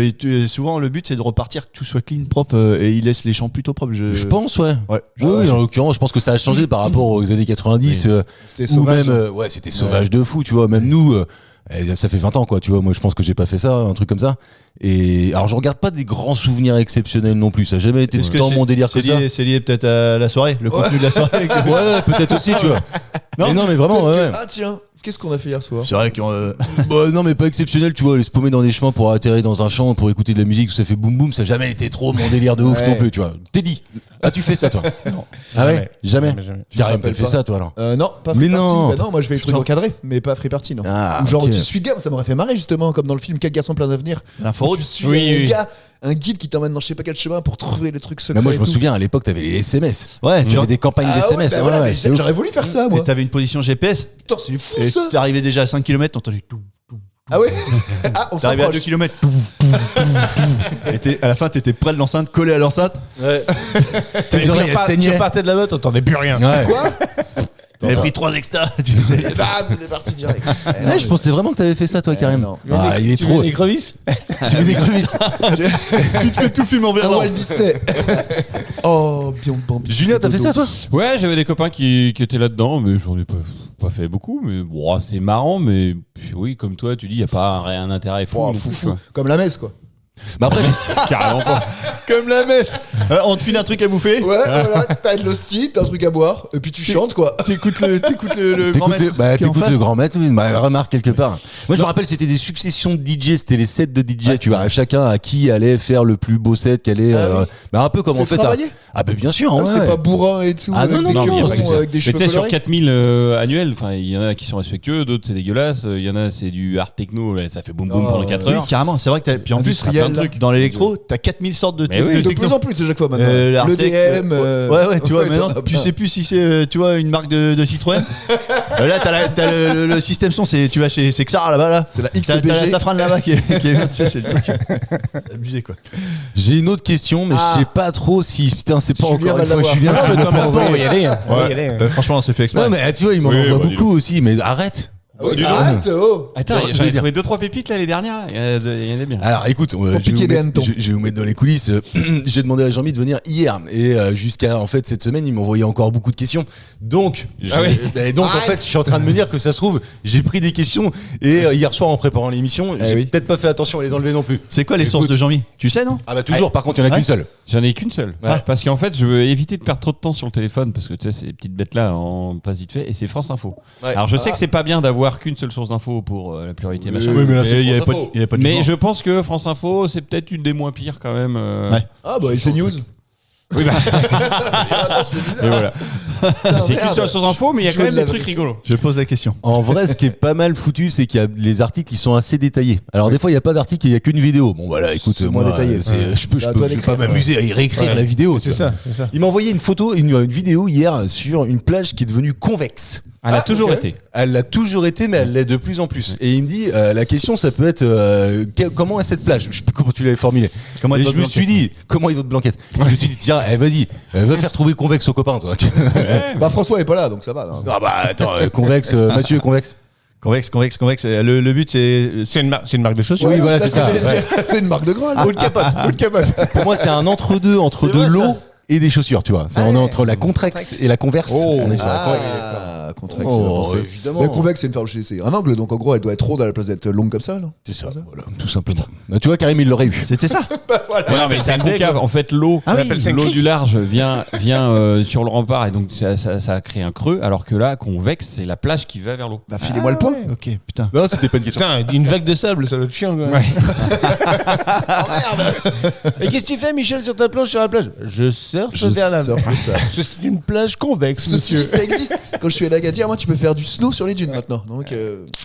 Souvent, le but c'est de repartir que tout soit clean, propre, et ils laissent les champs plutôt propres. Je pense, ouais. Ouais. Oui, en l'occurrence, je pense que ça a changé par rapport aux années 90. C'était Ou sauvage. même, ouais, c'était sauvage de fou, tu vois. Même nous, ça fait 20 ans, quoi, tu vois. Moi, je pense que j'ai pas fait ça, un truc comme ça. Et alors, je regarde pas des grands souvenirs exceptionnels non plus. Ça a jamais été Est-ce tant mon délire que ça. C'est lié peut-être à la soirée, le contenu de la soirée. Ouais, peut-être aussi, tu vois. Non, mais vraiment, Peut-être ouais. que- Ah tiens, qu'est-ce qu'on a fait hier soir? C'est vrai qu'on. Bah, non, mais pas exceptionnel, tu vois. Aller se paumer dans des chemins pour atterrir dans un champ, pour écouter de la musique, où ça fait boum boum, ça a jamais été trop mon délire de ouf Ouais. non plus, tu vois. T'es dit. As-tu fait ça, toi? Non. Ah ouais? Jamais. Jamais. Karim, rappelles t'as fait pas ça, toi, alors? Non, pas Mais free party. non. Bah non, moi je vais les trucs encadrés, mais pas free party, non. Ah, Ou genre ok. tu suis le gars, ça m'aurait fait marrer justement, comme dans le film Quel garçon plein d'avenir. L'info. Tu suis Oui, un oui. gars, un guide qui t'emmène dans je sais pas quel chemin pour trouver les trucs secrets. Mais moi, je et me tout. souviens, à l'époque, t'avais les SMS. Ouais, Tu avais des campagnes Ah ouais, d'SMS. bah Ouais, voilà, ouais, mais c'est ouf. j'aurais voulu faire ça, moi. Et t'avais une position GPS, Putain, c'est fou et ça. t'arrivais déjà à 5 km, t'entendais tout. Ah ouais. Ah, on T'arrivais à 2 s'approche. km. Et à la fin, t'étais près de l'enceinte, collé à l'enceinte. Tes oreilles, elles saignaient. Tu partais de la botte, t'entendais plus rien. Ouais. Quoi? T'avais pris 3 extas, tu sais. Et bam, c'est parti direct. Ouais, je pensais vraiment que t'avais fait ça, toi, Karim. non. Ah, il est Tu trop. veux des crevisses? Tu mets des crevisses. Tu te fais tout film en Un verlan. Walt Disney. Oh, bien Bambi. Julien, t'as fait ça, toi? Ouais, j'avais des copains qui étaient là-dedans, mais j'en ai pas fait beaucoup. Mais bon, c'est marrant, mais oui, comme toi, tu dis, il n'y a pas un intérêt fou. Oh, non fou, plus, fou. quoi. Comme la messe, quoi. Bah après, Carrément pas. Comme la messe. On te file un truc à bouffer. Ouais, voilà, t'as de l'hostie, t'as un truc à boire, et puis tu chantes, quoi. T'écoutes le grand t'écoutes maître. bah, qui est en t'écoutes face. le grand maître, oui, bah, remarque quelque part. Moi, je me rappelle, c'était des successions de DJ, c'était les sets de DJ, tu vois, chacun à qui allait faire le plus beau set, qu'elle allait, Ah oui. bah, un peu comme Tu en fais fait. travailler Ah, bah, bien sûr, Ah, ouais. c'était pas bourrin et tout. Ah, avec non, des non, cures, bien avec sûr. des Mais cheveux tu sais, sur colorés. 4000 annuels, il y en a qui sont respectueux, d'autres c'est dégueulasse, il y en a c'est du art techno, là, ça fait boum boum Oh, pendant 4 Oui, heures. carrément. C'est vrai que puis en plus, Industriel, plein de trucs. Dans l'électro, t'as 4000 sortes de Mais trucs oui, de De techno. plus en plus à chaque fois maintenant. L'Art Le Tech, DM. ouais, tu vois, maintenant, t'en as tu plein. sais plus si c'est, tu vois, une marque de Citroën. Là, t'as le système son, tu vas chez Xar là-bas, là. C'est la T'as la XBG. safrane là-bas qui est bien, tu sais, c'est le truc. C'est abusé, quoi. J'ai une autre question, mais Ah. je sais pas trop si, putain, c'est Si pas Julien encore va une fois l'avoir. Julien. Non, mais qui toi, m'a maintenant, on va y envoyé. aller. On va y aller. Franchement, c'est fait exprès. Non, mais tu vois, il m'en Oui, envoie bah, dis beaucoup aussi, mais arrête. Arrête, oh. Attends, Non, j'en je veux ai dire- trouvé 2-3 pépites là les dernières. Il y en a bien. Alors écoute, piquer des hannetons. je vais vous mettre dans les coulisses. J'ai demandé à Jean-Mi de venir hier et jusqu'à en fait cette semaine, il m'envoyait encore beaucoup de questions. Donc, en fait, je suis en train de me dire que ça se trouve, j'ai pris des questions et hier soir en préparant l'émission, j'ai oui. peut-être pas fait attention à les enlever non plus. C'est quoi les sources de Jean-Mi? Tu sais, non? Ah bah toujours. Par contre, il y en a qu'une seule. J'en ai qu'une seule. Parce qu'en fait, je veux éviter de perdre trop de temps sur le téléphone parce que tu sais, ces petites bêtes-là, on passe vite fait et c'est France Info. Ouais. Alors, je sais que c'est pas bien d'avoir qu'une seule source d'info pour la pluralité, machin. Oui, mais là, c'est Il y avait France pas Info. il y avait pas de Mais jugement. je pense que France Info, c'est peut-être une des moins pires quand même. Ouais. Ah bah, c'est news. Oui, bah. Et voilà. C'est merde. qu'une seule source d'info, mais il y a Si quand tu même veux des de la- trucs rigolos. Je pose la question. En vrai, ce qui est pas mal foutu, c'est qu'il y a les articles qui sont assez détaillés. Alors des fois, il y a pas d'article, il y a qu'une vidéo. Bon voilà, écoute, C'est moins moi, détaillé. je peux À toi vais d'écrire, pas m'amuser à y réécrire la vidéo. C'est tu vois. ça, c'est ça. Il m'a envoyé une photo, une vidéo hier sur une plage qui est devenue convexe. Elle a toujours ok. été. Elle l'a toujours été, mais elle l'est de plus en plus. Et il me dit, la question, ça peut être, comment est cette plage? Je sais plus comment tu l'avais formulé. Comment Et est je me suis dit, comment est votre blanquette? Je me suis dit, tiens, vas-y, va faire trouver convexe aux copains, toi. Bah, François est pas là, donc ça va. hein. Ah bah attends, convexe, Mathieu est convexe. Convexe. Le but, c'est. C'est une marque de chaussures. Oui, voilà, c'est que ça. j'allais dire. C'est une marque de Graal. Ou de capote. Pour moi, c'est un entre-deux entre C'est de vrai, l'eau ça. et des chaussures, tu vois. C'est on est entre la Contrex et la Converse. On est sur la Convex. Convexe, Oh, c'est bien pensé. évidemment. Mais convexe, c'est un angle, donc en gros, elle doit être ronde à la place d'être longue comme ça, là. C'est ça, voilà, tout simplement. Bah, tu vois, Karim, il l'aurait eu. C'était ça. Non, mais c'est un concave. En fait, l'eau, Ah oui. appelle ça l'eau du large vient sur le rempart et donc ça crée un creux, alors que là, convexe, c'est la plage qui va vers l'eau. Bah, filez-moi le point. Ok, putain. Non, c'était pas une question. Putain, une vague de sable, ça doit être chiant. Quoi. Ouais. Et qu'est-ce que tu fais, Michel, sur ta planche sur la plage? Je surfe Je vers la surfe ça. C'est une plage convexe, Ceci monsieur. dit, ça existe. Quand je suis à l'Agadir, moi, tu peux faire du snow sur les dunes maintenant. Donc,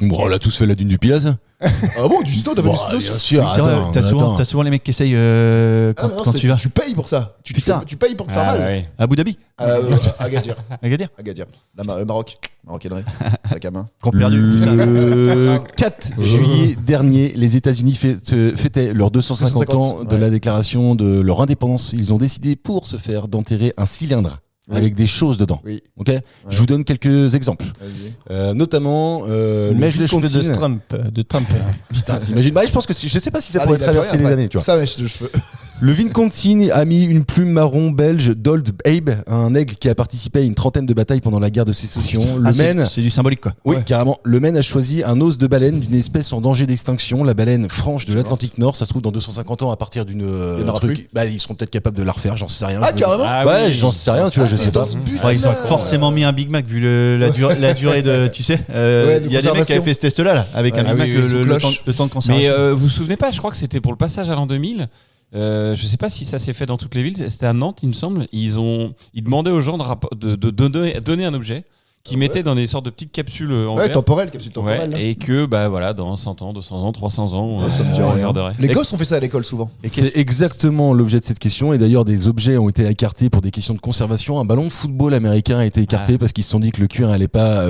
Bon, on a tous fait la dune du Pilaz. ah bon, du snow, t'as pas Bon, du snow bien sur- sûr. Oui, c'est vrai, attends, t'as souvent les mecs qui essayent Ah quand, non, quand c'est- tu vas. tu payes pour ça. Putain. Tu payes pour te faire Ah, mal. ouais. À Abu Dhabi, Agadir. Agadir. Agadir. Le Maroc. Marocanerie. Sac à main. Qu'on perdu. Putain. Le 4 juillet dernier, les États-Unis fêtaient leurs 250 ans de ouais. la déclaration de leur indépendance. Ils ont décidé pour se faire d'enterrer un cylindre Oui. avec des choses dedans. Oui. Ok. Je vous donne quelques exemples. Vas-y. notamment Une le mèche de cheveux Wisconsin. de Trump. Putain, t'imagines. Bah, je pense que je sais pas si ça Ah, pourrait il a plus traverser rien, les ouais. années, tu vois. Ça, mèche de cheveux. Le Wisconsin a mis une plume marron belge d'Old Abe, un aigle qui a participé à une trentaine de batailles pendant la guerre de sécession. Le Ah, c'est- Maine, c'est du symbolique, quoi. oui, carrément. Le Maine a choisi un os de baleine d'une espèce en danger d'extinction, la baleine franche de l'Atlantique Nord. Ça se trouve dans 250 ans à partir d'une Il y en aura truc. plus. Bah, ils seront peut-être capables de la refaire, j'en sais rien. Ah, je me dis. carrément. Ah Ouais, oui. j'en sais rien, tu vois, je c'est sais dans pas. ce but. Ouais, ils ont forcément mis un Big Mac vu la durée de. Tu sais, Ouais, de il y a des mecs qui avaient conservation. fait ce test-là, là, avec un Ouais, Big ah Mac, oui, oui, le sous temps, cloche. le temps de Mais conservation. vous vous souvenez pas, je crois que c'était pour le passage à l'an 2000. Je sais pas si ça s'est fait dans toutes les villes. C'était à Nantes, il me semble. Ils demandaient aux gens de donner un objet qu'ils mettaient dans des sortes de petites capsules en Ouais, verre. temporel, capsule Ouais, temporelle. là. et que bah voilà, dans 100 ans, 200 ans, 300 ans, Ça me dit on rien. regarderait. Les gosses ont fait ça à l'école souvent. C'est exactement l'objet de cette question. Et d'ailleurs, des objets ont été écartés pour des questions de conservation. Un ballon de football américain a été écarté parce qu'ils se sont dit que le cuir n'allait pas,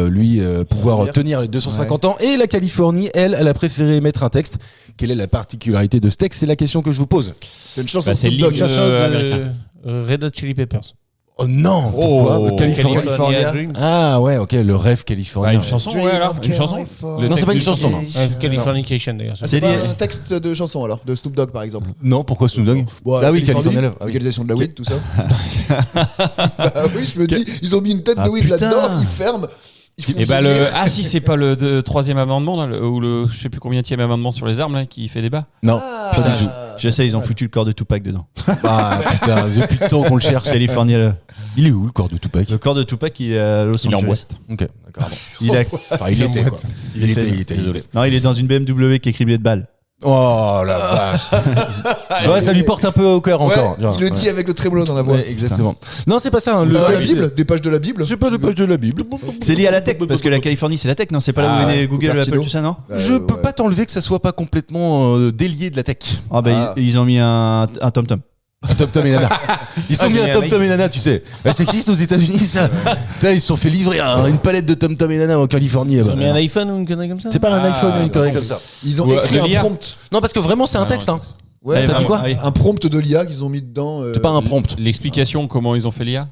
pouvoir Tenir. tenir les 250 ans. Et la Californie, elle a préféré mettre un texte. Quelle est la particularité de ce texte? C'est la question que je vous pose. C'est une chanson Bah, de c'est Snoop Dogg. l'hymne. Chanson américain. de Red Hot Chili Peppers. Oh non! Pourquoi? Californie. California. Dreams. Ah ouais, ok, le rêve californien. Bah, une chanson, ouais, alors, une chanson. Le Non, c'est texte pas une du- chanson, non. Californication d'ailleurs. C'est C'est pas lié. un texte de chanson alors, de Snoop Dogg par exemple. Non, pourquoi Snoop Dogg? Bon, Ah oui, Californie, California Love. Ah oui. légalisation de la weed, tout ça. Bah oui, je me dis, ils ont mis une tête de Ah, weed putain. là-dedans, ils ferment. Ils font Et bah des- si c'est pas le troisième amendement là, ou le je sais plus combienième amendement sur les armes là, qui fait débat. Non, Ah. pas du tout. Je sais, ils ont foutu le corps de Tupac dedans. Ah putain, depuis le temps qu'on le cherche. Californie, Il est où le corps de Tupac? le corps de Tupac, il est à Los Il est en Angeles. Ok, d'accord. Il a- Enfin, il était quoi. Il était. Désolé. Non, il est dans une BMW qui est criblée de balles. Oh la vache. Ouais, ça lui porte un peu au cœur Ouais, encore. il le dit avec le trémolo dans la voix. Ouais, exactement. Non, c'est pas ça. Hein, La Bible, des pages de la Bible. C'est pas de page de la Bible. C'est lié à la tech, parce que la Californie, c'est la tech, non? C'est pas là où Ah, est né Google, Cupertino. Apple, tout ça, non? Je peux pas t'enlever que ça soit pas complètement délié de la tech. Ah, bah, Ah. ils ont mis un TomTom. Un Tom Tom et Nana. Ils sont mis un Tom Tom et Nana, tu sais. Bah, ça existe aux États-Unis, ça. Putain, ils se sont fait livrer une palette de Tom Tom et Nana en Californie là-bas. Mais un iPhone ou une connerie comme ça? C'est pas un iPhone ou une connerie comme ça. Ils ont Ouais, écrit de un l'IA. prompt. Non, parce que vraiment, c'est un texte. Hein. Ouais, T'as dit quoi? un prompt de l'IA qu'ils ont mis dedans. C'est pas un prompt. L'explication comment ils ont fait l'IA.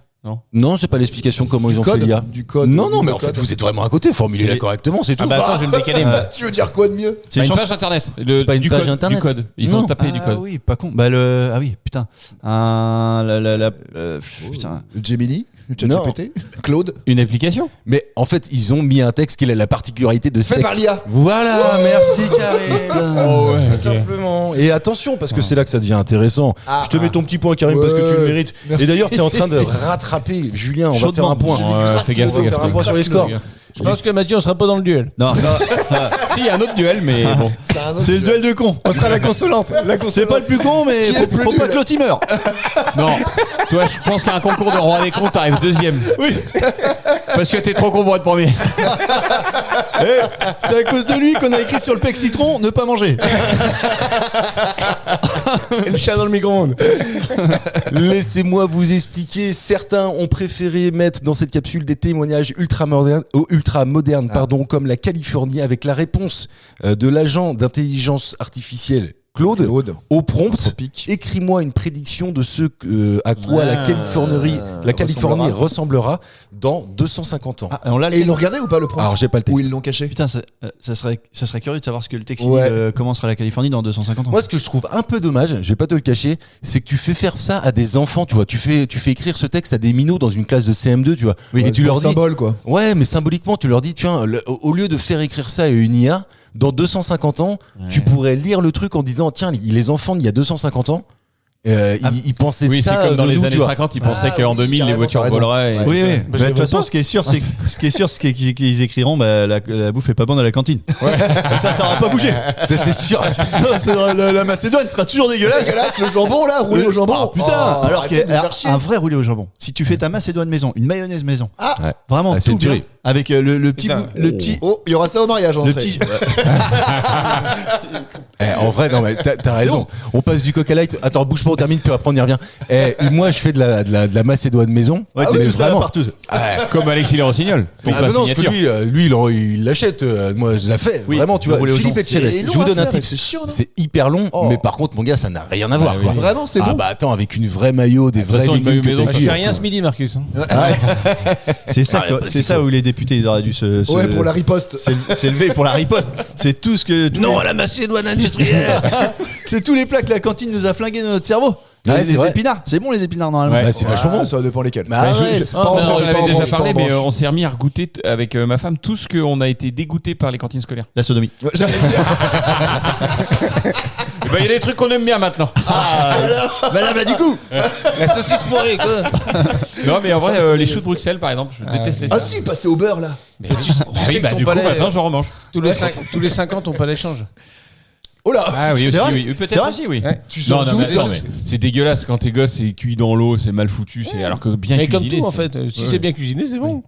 Non, c'est pas l'explication comment ils ont fait l'IA. Du code. Non, mais du en fait, code. vous êtes vraiment à côté. Formulez-la C'est- correctement, c'est tout. Ah bah attends, je vais me décaler. moi. Tu veux dire quoi de mieux? C'est une Une chance. page internet. Pas une du page code, internet. Du code. Ils Non. ont tapé du Ah code. oui, pas con. Bah ah oui, putain. Putain. Gemini, Non. ChatGPT, Claude. Une application. Mais en fait, ils ont mis un texte qui a la particularité de ce Fait texte. par l'IA. Voilà, merci Karim. Oh ouais, Tout ok. simplement. Et attention, parce que c'est là que ça devient intéressant. Je te mets ton petit point, Karim, parce que tu le mérites. Merci. Et d'ailleurs, tu es en train de rattraper Julien. On va faire un point. Fais gaffe, On va faire un point sur les scores. Je pense que Mathieu, on sera pas dans le duel. Non, Si, il y a un autre duel, mais bon. C'est un autre c'est le duel de con. On sera la consolante. C'est pas le plus con, mais Qui est le plus faut pas nul que l'autre il meure. Non. Toi, je pense qu'à un concours de roi des comptes, t'arrives deuxième. Oui. Parce que t'es trop con pour être premier. C'est à cause de lui qu'on a écrit sur le pec citron ne pas manger. Et le chat dans le micro-ondes. Laissez-moi vous expliquer. Certains ont préféré mettre dans cette capsule des témoignages ultra-modernes, comme la Californie, avec la réponse de l'agent d'intelligence artificielle Claude au prompt. Tropique. Écris-moi une prédiction de ce à quoi la Californie ressemblera dans 250 ans. Ah, on l'a Et ils l'ont regardé ou pas le prompt? Alors j'ai pas le Ou texte. ils l'ont caché? Putain, ça serait curieux de savoir ce que le texte Ouais. dit, comment sera la Californie dans 250 ans. Moi, ce que je trouve un peu dommage, je vais pas te le cacher, c'est que tu fais faire ça à des enfants, tu vois. Tu fais écrire ce texte à des minots dans une classe de CM2, tu vois. Ouais, et tu leur dis, symbole quoi. ouais, mais symboliquement, tu leur dis, tiens, au lieu de faire écrire ça à une IA, dans 250 ans, tu pourrais lire le truc en disant, tiens, les enfants d'il y a 250 ans, ils pensaient Oui, c'est ça comme dans de les nous, années tu vois. 50, ils pensaient Ah qu'en oui, 2000, les carrément, voitures t'as raison. voleraient. Oui, oui. Parce Bah, de que toute façon, ce qui est sûr, c'est qu'ils écriront la bouffe est pas bonne à la cantine. Ça aura pas bougé. Ça, c'est sûr. La Macédoine sera toujours dégueulasse. Dégueulasse, le jambon là, roulé au jambon. Ah, putain. Oh, Alors arrêtez de me faire chier. qu'un vrai roulé au jambon. Si tu fais ta Macédoine maison, une mayonnaise maison, Ouais. vraiment Ah, c'est tout une bien, tuerie. avec le petit, Putain. le petit, Oh, il y aura ça au mariage en le entrée. petit. En vrai, non, mais t'as raison. bon. On passe du Coca Light. Attends, bouge pas, on termine, puis après on y revient. Moi, je fais de la Macédoine maison. Ouais, Ah t'es oui, tous là à la vraiment. partouze. Comme Alexis Les Rossignol. Ah bah non, parce que lui, il l'achète. Moi, je la fais. Oui, Vraiment, tu le vois. roulé au Philippe jambon. Etcheverry, C'est je vous long donne à un faire, tip. c'est chiant, non? C'est hyper long, Oh. mais par contre, mon gars, ça n'a rien à voir. Ah, quoi. oui. Vraiment, c'est Ah bon. bah attends, avec une vraie maillot, des vrais façon, une légumes maillot que maison, t'as Je cuit. fais cuit. rien ce midi, Marcus. C'est ça, quoi. C'est ça où les députés ils auraient dû se Ouais, pour la riposte. s'élever pour la riposte. C'est tout ce que Non à la Macédoine industrielle. c'est tous les plats que la cantine nous a flingués dans notre cerveau. Ouais, les c'est vrai. épinards, c'est bon les épinards normalement. Ouais. Bah, c'est vachement bon. Ça dépend lesquels. Bah, arrête. Pas en Non, branche, j'en pas avais en déjà branche, pas parlé, en mais branche. on s'est remis à regoûter avec ma femme tout ce qu'on a été dégoûté par les cantines scolaires. La sodomie. Ouais, j'allais dire. Il y a des trucs qu'on aime bien maintenant. Bah du coup. La saucisse fourrée, quoi. Non, mais en vrai, les choux de Bruxelles, par exemple, je déteste les Ah si, passer au beurre là. Mais sais oui, que bah ton du coup, palais- maintenant, j'en remange. Tous les 5 ans, ton palais change. Oh là. Ah oui, C'est aussi, vrai oui. C'est Peut-être vrai aussi, oui. Ouais. Tu Non, sors non, d'où mais ça attends, mais c'est dégueulasse quand t'es gosse, c'est cuit dans l'eau, c'est mal foutu, c'est alors que bien Mais comme cuisiné. tout, en c'est- fait. Si Ouais. c'est bien cuisiné, c'est bon.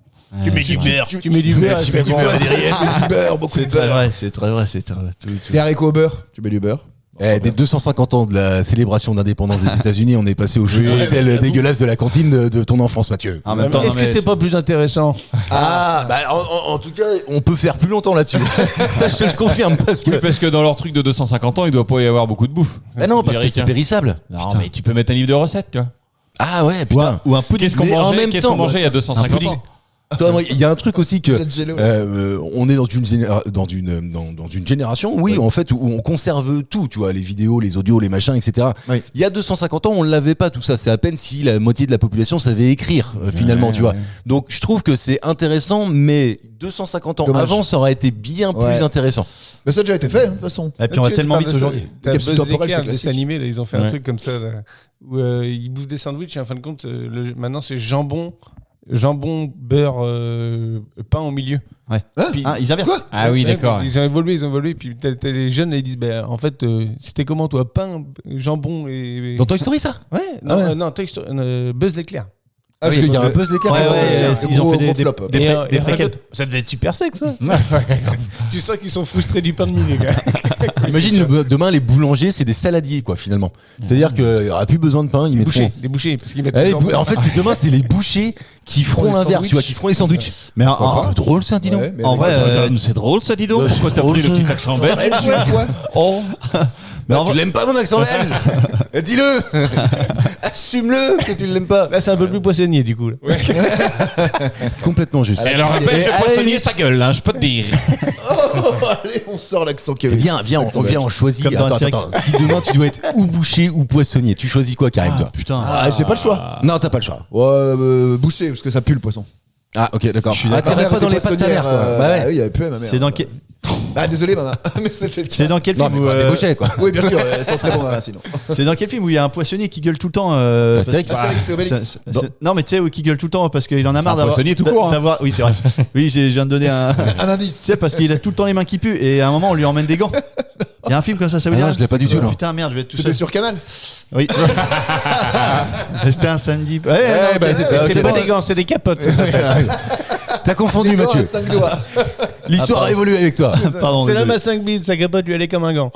Tu mets du beurre. Tu mets du beurre, Tu c'est mets du bon. beurre, des rillettes, du beurre, beaucoup de C'est très beurre. vrai, c'est très vrai, c'est très vrai. Tout. Des haricots au beurre. Tu mets du beurre. Des 250 ans de la célébration d'indépendance des États-Unis, on est passé au chou de Bruxelles dégueulasse de la cantine de ton enfance, Mathieu. En même temps, Est-ce non, que mais c'est pas plus intéressant? Ah, bah en tout cas, on peut faire plus longtemps là-dessus. Ça, je te le confirme parce que. Oui, parce que dans leur truc de 250 ans, il doit pas y avoir beaucoup de bouffe. Ah non, parce que c'est périssable. Non, Putain. mais tu peux mettre un livre de recettes, tu vois. Ah ouais, putain. ou un pudding. Qu'est-ce qu'on Mais en mangeait, même qu'est-ce temps, qu'on mangeait il y a Un 250 pudding. ans? Toi, moi, il y a un truc aussi que Peut-être Jello. on est dans une génération, oui, en fait, où on conserve tout, tu vois, les vidéos, les audios, les machins, etc. Oui. Il y a 250 ans, on l'avait pas tout ça. C'est à peine si la moitié de la population savait écrire finalement, Ouais, tu vois. ouais. Donc, je trouve que c'est intéressant, mais 250 ans Dommage. avant, ça aurait été bien Ouais. plus intéressant. Mais ça a déjà été fait, hein, de toute façon. Et puis on va tellement vite aujourd'hui. T'as Les capsules Buzz temporelles, l'éclair, c'est le dessin classique. animé, là, ils ont fait un Ouais. truc comme ça, là, où ils bouffent des sandwichs et en fin de compte, maintenant c'est jambon, beurre, pain au milieu. Ouais. Puis- Ah, ils inversent. Ah oui, Ouais, d'accord. Ils ont évolué, puis t'as les jeunes, là, ils disent, bah, en fait, c'était comment toi, pain, jambon et. Dans Toy Story, ça? Ouais, non, Ah ouais. non, Toy Story, Buzz l'éclair. Ah Parce oui, qu'il y a bah, un Buzz l'éclair. Ouais, qui est sorti. ouais, ils ont fait des flop. des Et, pré- en fin des de préquels. compte, ça devait être super sec, ça. Tu sens qu'ils sont frustrés du pain de mie, les gars. Imagine demain, les boulangers, c'est des saladiers, quoi, finalement. C'est-à-dire qu'il n'y aura plus besoin de pain, ils mettront. Des bouchers, parce qu'ils mettent Eh, du jambon. en fait, demain, c'est les bouchers qui feront les l'inverse, sandwichs. tu vois, qui feront les sandwichs. Mais Oh, drôle, ça, dis donc. Ouais, mais en vrai, C'est drôle ça, dis donc. Pourquoi t'as pris le petit accent belge? Ouais. Oh. Mais en tu vrai- l'aimes pas mon accent belge Dis-le Assume-le que tu l'aimes pas. Là, c'est un peu plus poissonnier, du coup. là. Complètement juste. Et alors, rappelle, Et ce à la poissonnier, limite- sa gueule, hein, je peux te dire. Allez, on sort l'accent Eh Kevin. viens, on choisit. Comme dans Attends, Astérix. Si demain tu dois être ou boucher ou poissonnier, tu choisis quoi, Karim, toi Putain. Ah, j'ai pas le choix. Non, t'as pas le choix. Ouais, boucher, parce que ça pue le poisson. Ah, ok, d'accord. Je suis Ah, d'accord. t'irais pas dans les pattes de ta mère, quoi. Bah ouais. Oui, il y avait plus ma mère. C'est dans quel Ah, désolé, maman. Mais c'était le c'est dans quel Non, film mais où, pas des bouchers, quoi. Oui, bien sûr, elles sont très bons, sinon. c'est dans quel film où il y a un poissonnier qui gueule tout le temps Astérix. Astérix et Obélix. Non mais tu sais où qui gueule tout le temps parce qu'il en a marre un d'avoir poissonnier tout court, hein. d'avoir oui c'est vrai. Oui, je viens de donner un Un tu indice. sais parce qu'il a tout le temps les mains qui puent et à un moment on lui emmène des gants. Il y a un film comme ça vous Ah dit non, je l'ai pas du tout, non. Putain merde, je vais être tout C'était seul. sur Canal. Oui. C'était un samedi. Ouais, non, bah, ok, c'est ça, C'est bon. pas des gants, c'est des capotes. T'as confondu, Des gants à Mathieu. 5 doigts. L'histoire a évolué avec toi. Pardon. C'est désolé. l'homme à 5 bits, sa capote lui allait comme un gant.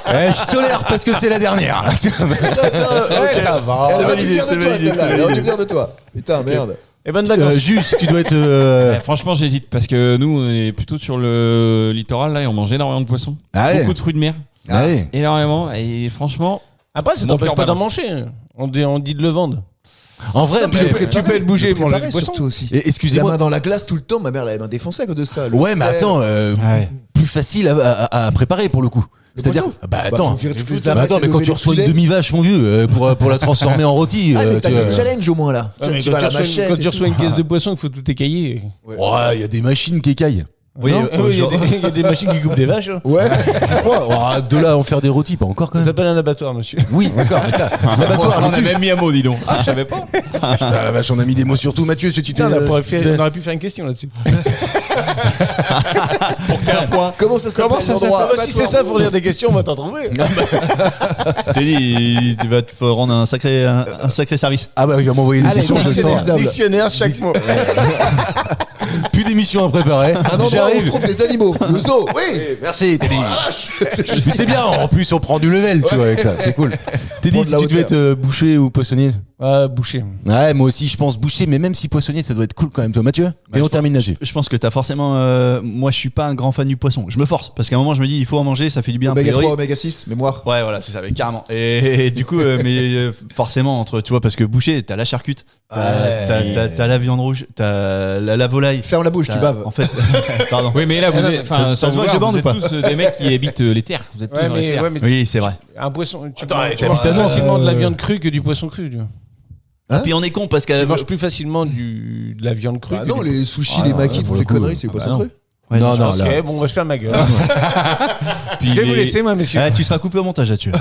Je tolère parce que c'est la dernière. Ouais, ça va. Elle aurait dû validé, venir de c'est toi, validé, celle-là. c'est Elle aurait dû validé. venir de toi. Putain, merde. Et bonnes vacances. Juste, tu dois être. Ouais, franchement, j'hésite parce que nous, on est plutôt sur le littoral là et on mange énormément de poissons. Ah ouais. Beaucoup de fruits de mer. Allez. Énormément. Et franchement, Après, ça Mon t'empêche cœur pas d'en balance. manger. On dit de le vendre. En vrai, mais- Tu peux être bougé et manger Préparé du poisson. surtout aussi. Et La excusez-moi. main dans la glace tout le temps, ma mère l'avait main défoncée à cause de ça. Le Ouais, mais sel. attends, Ouais. plus facile à préparer pour le coup. Le C'est-à-dire, poisson bah attends, faut virer toutes les bah, abeilles, attends, mais quand lever tu les reçois une filets. demi-vache, mon vieux, pour la transformer en rôti, Ah, mais t'as tu le vois. challenge au moins là. Ouais, mais Tu vas à la quand machette. tu et reçois tout. une caisse de poisson, il faut tout écailler. Ouais, il y a des machines qui écaillent. Oui, Non il y a des machines qui coupent des vaches. hein. Ouais. Je crois. De là à en faire des rôtis, pas encore quand Ça même. s'appelle un abattoir, monsieur. Oui, d'accord, mais ça. L'abattoir, on a le même mis un mot, dis donc. Ah, je savais pas. Putain, la vache, on a mis des mots sur tout. Mathieu, si tu t'es. Putain, on aurait pu faire une question là-dessus. Comment ça s'appelle l'endroit Si c'est ça, pour lire des questions, on va t'en trouver. t'es dit il va te faut rendre un sacré service. Ah bah, il va m'envoyer des Allez, questions, je le sens. dictionnaire. Dictionnaire, chaque mot. Plus d'émissions à préparer. Un endroit où on J'arrive. trouve des animaux. Le zoo, oui. Merci, Teddy. Ah, Mais c'est bien, en plus on prend du level, tu vois, avec ça, c'est cool. Teddy, Prends de si la tu devais hauteur. être boucher ou poissonnier. Boucher. Ouais, moi aussi je pense boucher, mais même si poissonnier, ça doit être cool quand même, toi, Mathieu. Et on termine là-dessus. Je pense que t'as forcément moi je suis pas un grand fan du poisson. Je me force parce qu'à un moment je me dis il faut en manger, ça fait du bien. a Oméga priori. 3, oméga 6, mémoire. Ouais, voilà, c'est ça, mais carrément. Et du coup, forcément, entre, tu vois, parce que boucher, t'as la charcute, t'as la viande rouge, t'as la volaille. Ferme la bouche, tu t'as- baves. En fait, pardon. Oui, mais là, vous êtes, enfin, ça sans se voit que vouloir, je bande vous ou pas êtes tous des mecs qui habitent les terres. Vous êtes tous Ouais, dans les terres. mais Oui, c'est vrai. un poisson. Tu Attends, manges t'habites plus à Nantes, facilement de la viande crue que du poisson cru. Tu vois. Et puis on est con parce que. Tu manges plus facilement de la viande crue. Bah que non, du- les sushis, Ah, les non, maquis, pour toutes le ces coup, conneries, c'est bah poisson non. cru. Ouais, non, non, Ok, là. bon, on va se faire ma gueule. Puis Je vais vous les- laisser, moi, messieurs. Ah, tu seras coupé au montage là-dessus.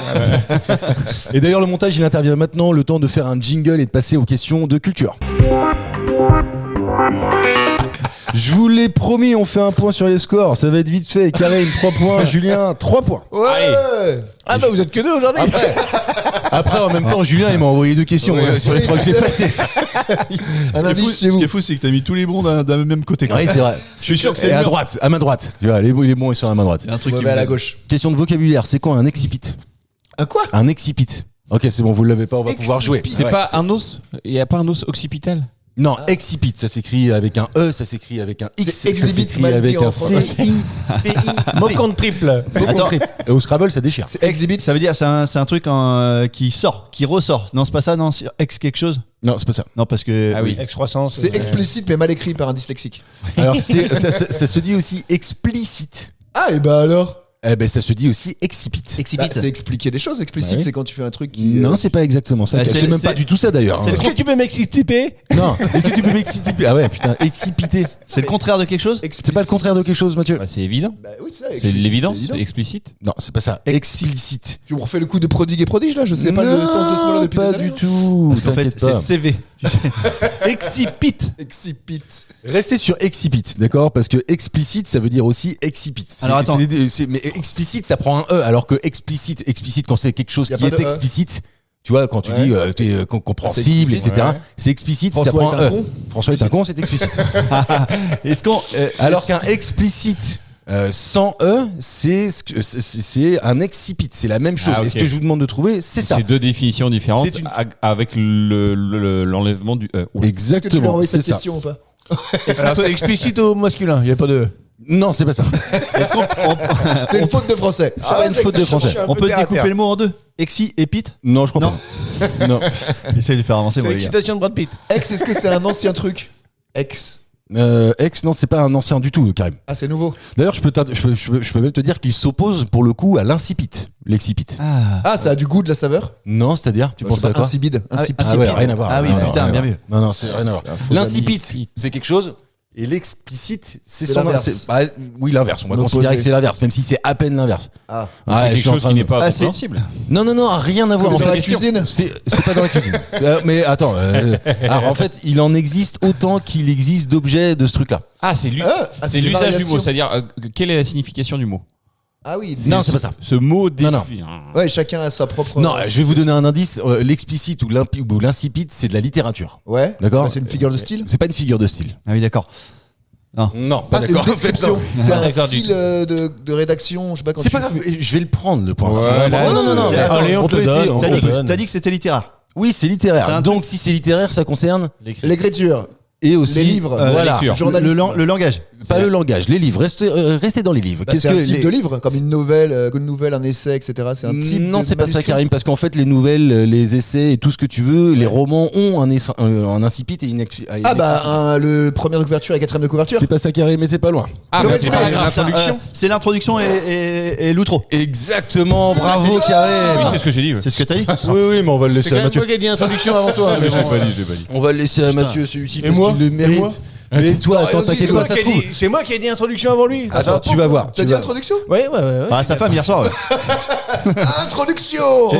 Et d'ailleurs, le montage, il intervient maintenant, le temps de faire un jingle et de passer aux questions de culture. Je vous l'ai promis, on fait un point sur les scores. Ça va être vite fait. Karim, 3 points. Julien, 3 points. Ouais. Ah bah vous êtes que deux aujourd'hui. Après, en même temps, Julien, il m'a envoyé 2 questions sur les 3 que j'ai passés. Un indice chez Ce vous. qui est fou, c'est que t'as mis tous les bons d'un même côté. quoi. Oui, c'est vrai. Je suis sûr que Et c'est à le mur. droite, à main droite. Tu vois, les bons, ils sont à main droite. C'est un truc qui Mauvais à me la gêne. gauche. Question de vocabulaire, c'est quoi un excipit? Un quoi? Un excipit. Ok, c'est bon, vous l'avez pas, on va pouvoir jouer. C'est Ouais. pas un os. Il y a pas un os occipital. Non, excipit, ça s'écrit avec un E, ça s'écrit avec un X, C'est ça exhibit s'écrit mal dit avec en un français. C-I-P-I. Mot contre triple. Attends. Et au Scrabble, ça déchire. C'est exhibit. Ça veut dire c'est un truc qui sort, qui ressort. Non, c'est pas ça, non, c'est ex quelque chose. Non, c'est pas ça. Non, parce que. Ah oui. Excroissance. C'est explicite mais mal écrit par un dyslexique. Alors, ça se dit aussi explicite. Ah, et bah alors? Eh ben, ça se dit aussi excipit. Bah, c'est expliquer des choses. Explicite, Bah oui. c'est quand tu fais un truc qui. Non, c'est pas exactement ça. Bah, c'est c'est- même c'est- pas du tout ça d'ailleurs. c'est hein. Est-ce que tu peux m'exciter? Non, est-ce que tu peux m'exciter? Ah ouais, putain, excipiter. C'est le contraire de quelque chose. C'est pas le contraire de quelque chose, Mathieu? Bah, c'est évident. Bah oui, c'est ça. C'est explicite, l'évidence, évident. explicite. Non, c'est pas ça. Explicite. Tu me refais le coup de prodigue et prodige là? Je sais pas le sens de ce mot-là depuis pas des années, du hein. tout. Parce qu'en fait, T'inquiète c'est le pas. CV. tu sais. Excipit. Excipit. Restez sur excipit, d'accord? Parce que explicite, ça veut dire aussi excipit. Alors, attends. Mais explicite, ça prend un E, alors que explicite, quand c'est quelque chose Y a qui pas est de E. explicite, tu vois, quand tu Ouais. dis t'es compréhensible, C'est explicite, etc. ouais. C'est explicite, François ça prend est un un E. con. François est un con, c'est explicite. Est-ce qu'on. Alors qu'un explicite sans E, c'est un excipit. C'est la même chose. Ah, ok. Et ce que je vous demande de trouver, c'est ça. C'est deux définitions différentes C'est une- avec l'enlèvement du E. Oula. Est-ce que tu lui as Exactement, envoyé c'est cette ça. question ou pas? Alors c'est explicite au masculin, il n'y a pas de. Non, c'est pas ça. Est-ce qu'on C'est une faute de français. C'est pas une faute de français. on peut découper le mot en deux? Exi et Pete? Non, je crois pas. Non. Essaye de faire avancer, C'est moi, les gars. l'excitation de Brad Pitt. Ex, est-ce que c'est un ancien truc? Ex. Ex, non, c'est pas un ancien du tout, Karim. Ah, c'est nouveau. D'ailleurs, je peux même te dire qu'il s'oppose pour le coup à l'insipid, l'excipit. Ah, ça a du goût, de la saveur? Non, c'est-à-dire, tu penses à quoi? Insipide. Insipide. Ah ouais, rien à voir. Ah oui, Non, non, putain, rien à bien voir. vu. Non, c'est rien à voir. faux L'insipide, ami. c'est quelque chose. Et l'explicite, c'est C'est son l'inverse. oui, l'inverse. On va L'opposé. considérer que c'est l'inverse, même si c'est à peine l'inverse. Ah. Ouais, C'est je quelque suis en chose train qui de- n'est pas Ah, c'est- compréhensible. Non, rien à voir. C'est en dans fait. la cuisine? C'est pas dans la cuisine. Mais attends. Alors en fait, il en existe autant qu'il existe d'objets de ce truc-là. Ah, c'est C'est c'est des l'usage du variations. mot, c'est-à-dire quelle est la signification du mot? Ah oui. Non, c'est pas ça. Ce mot Non, non. défini. Ouais, chacun a sa propre. Non, je vais vous donner un indice. L'explicite ou l'insipide, c'est de la littérature. Ouais. D'accord. Bah, c'est une figure de style. C'est pas une figure de style. Ah oui, d'accord. Non, Ah, pas c'est une d'accord. description. C'est un d'accord du style de rédaction. Je sais pas quand C'est tu pas grave. fais- Je vais le prendre le point. Ouais, C'est là, vraiment- non. c'est- mais attends, allez, on on te peut le essayer. donne, on T'as peut- dit que c'était littéraire. Oui, c'est littéraire. C'est un- Donc si c'est littéraire, ça concerne L'écriture. et aussi Les livres. Voilà. lecture. Journalisme. Le langage. Pas le langage, les livres. Restez dans les livres. Bah, c'est un type de livre, comme une nouvelle, un essai, etc. C'est un type. Non, de c'est pas ça, manuscrit. Karim, parce qu'en fait, les nouvelles, les essais et tout ce que tu veux, les romans ont un incipit et une Ah bah le première de couverture et quatrième de couverture. c'est pas ça, Karim, mais c'est pas loin. Ah, Comment bah, tu c'est fais pas grave. Putain, c'est l'introduction et l'outro. Exactement, bravo, Oui, Karim. c'est ce que j'ai dit. ouais. C'est ce que t'as dit? Oui, mais on va le C'est laisser quand à même Mathieu. toi qui as dit introduction avant toi. mais bon, je l'ai pas dit. On va le laisser à Putain. Mathieu celui-ci Et parce moi qu'il le Et moi mérite. Mais toi, attends, t'inquiète pas, ça se trouve. C'est moi qui ai dit introduction avant lui. Attends, tu vas voir. T'as tu dit vas- introduction? Ouais. Ah, sa femme hier soir. Ouais. Introduction.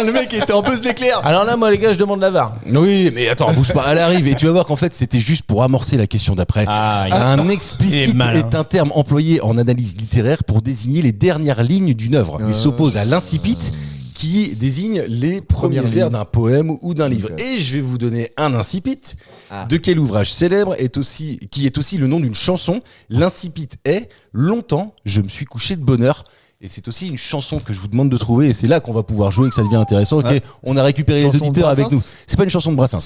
Le mec était en pause d'éclair. Alors là, moi les gars, je demande la VAR. Oui, mais attends, bouge pas, elle arrive. Et tu vas voir qu'en fait, c'était juste pour amorcer la question d'après. Ah, Un Il explicite est malin. est un terme employé en analyse littéraire pour désigner les dernières lignes d'une œuvre. Il s'oppose à l'incipit qui désigne les premiers Premières vers lignes. d'un poème ou d'un livre. Ok. Et je vais vous donner un incipit. Ah. De quel ouvrage célèbre qui est aussi le nom d'une chanson. L'incipit est « Longtemps, je me suis couché de bonne heure ». Et c'est aussi une chanson que je vous demande de trouver. Et c'est là qu'on va pouvoir jouer, que ça devient intéressant. Ok, Ouais. on a récupéré les Chanson de auditeurs avec Brassens nous. C'est pas une chanson de Brassens.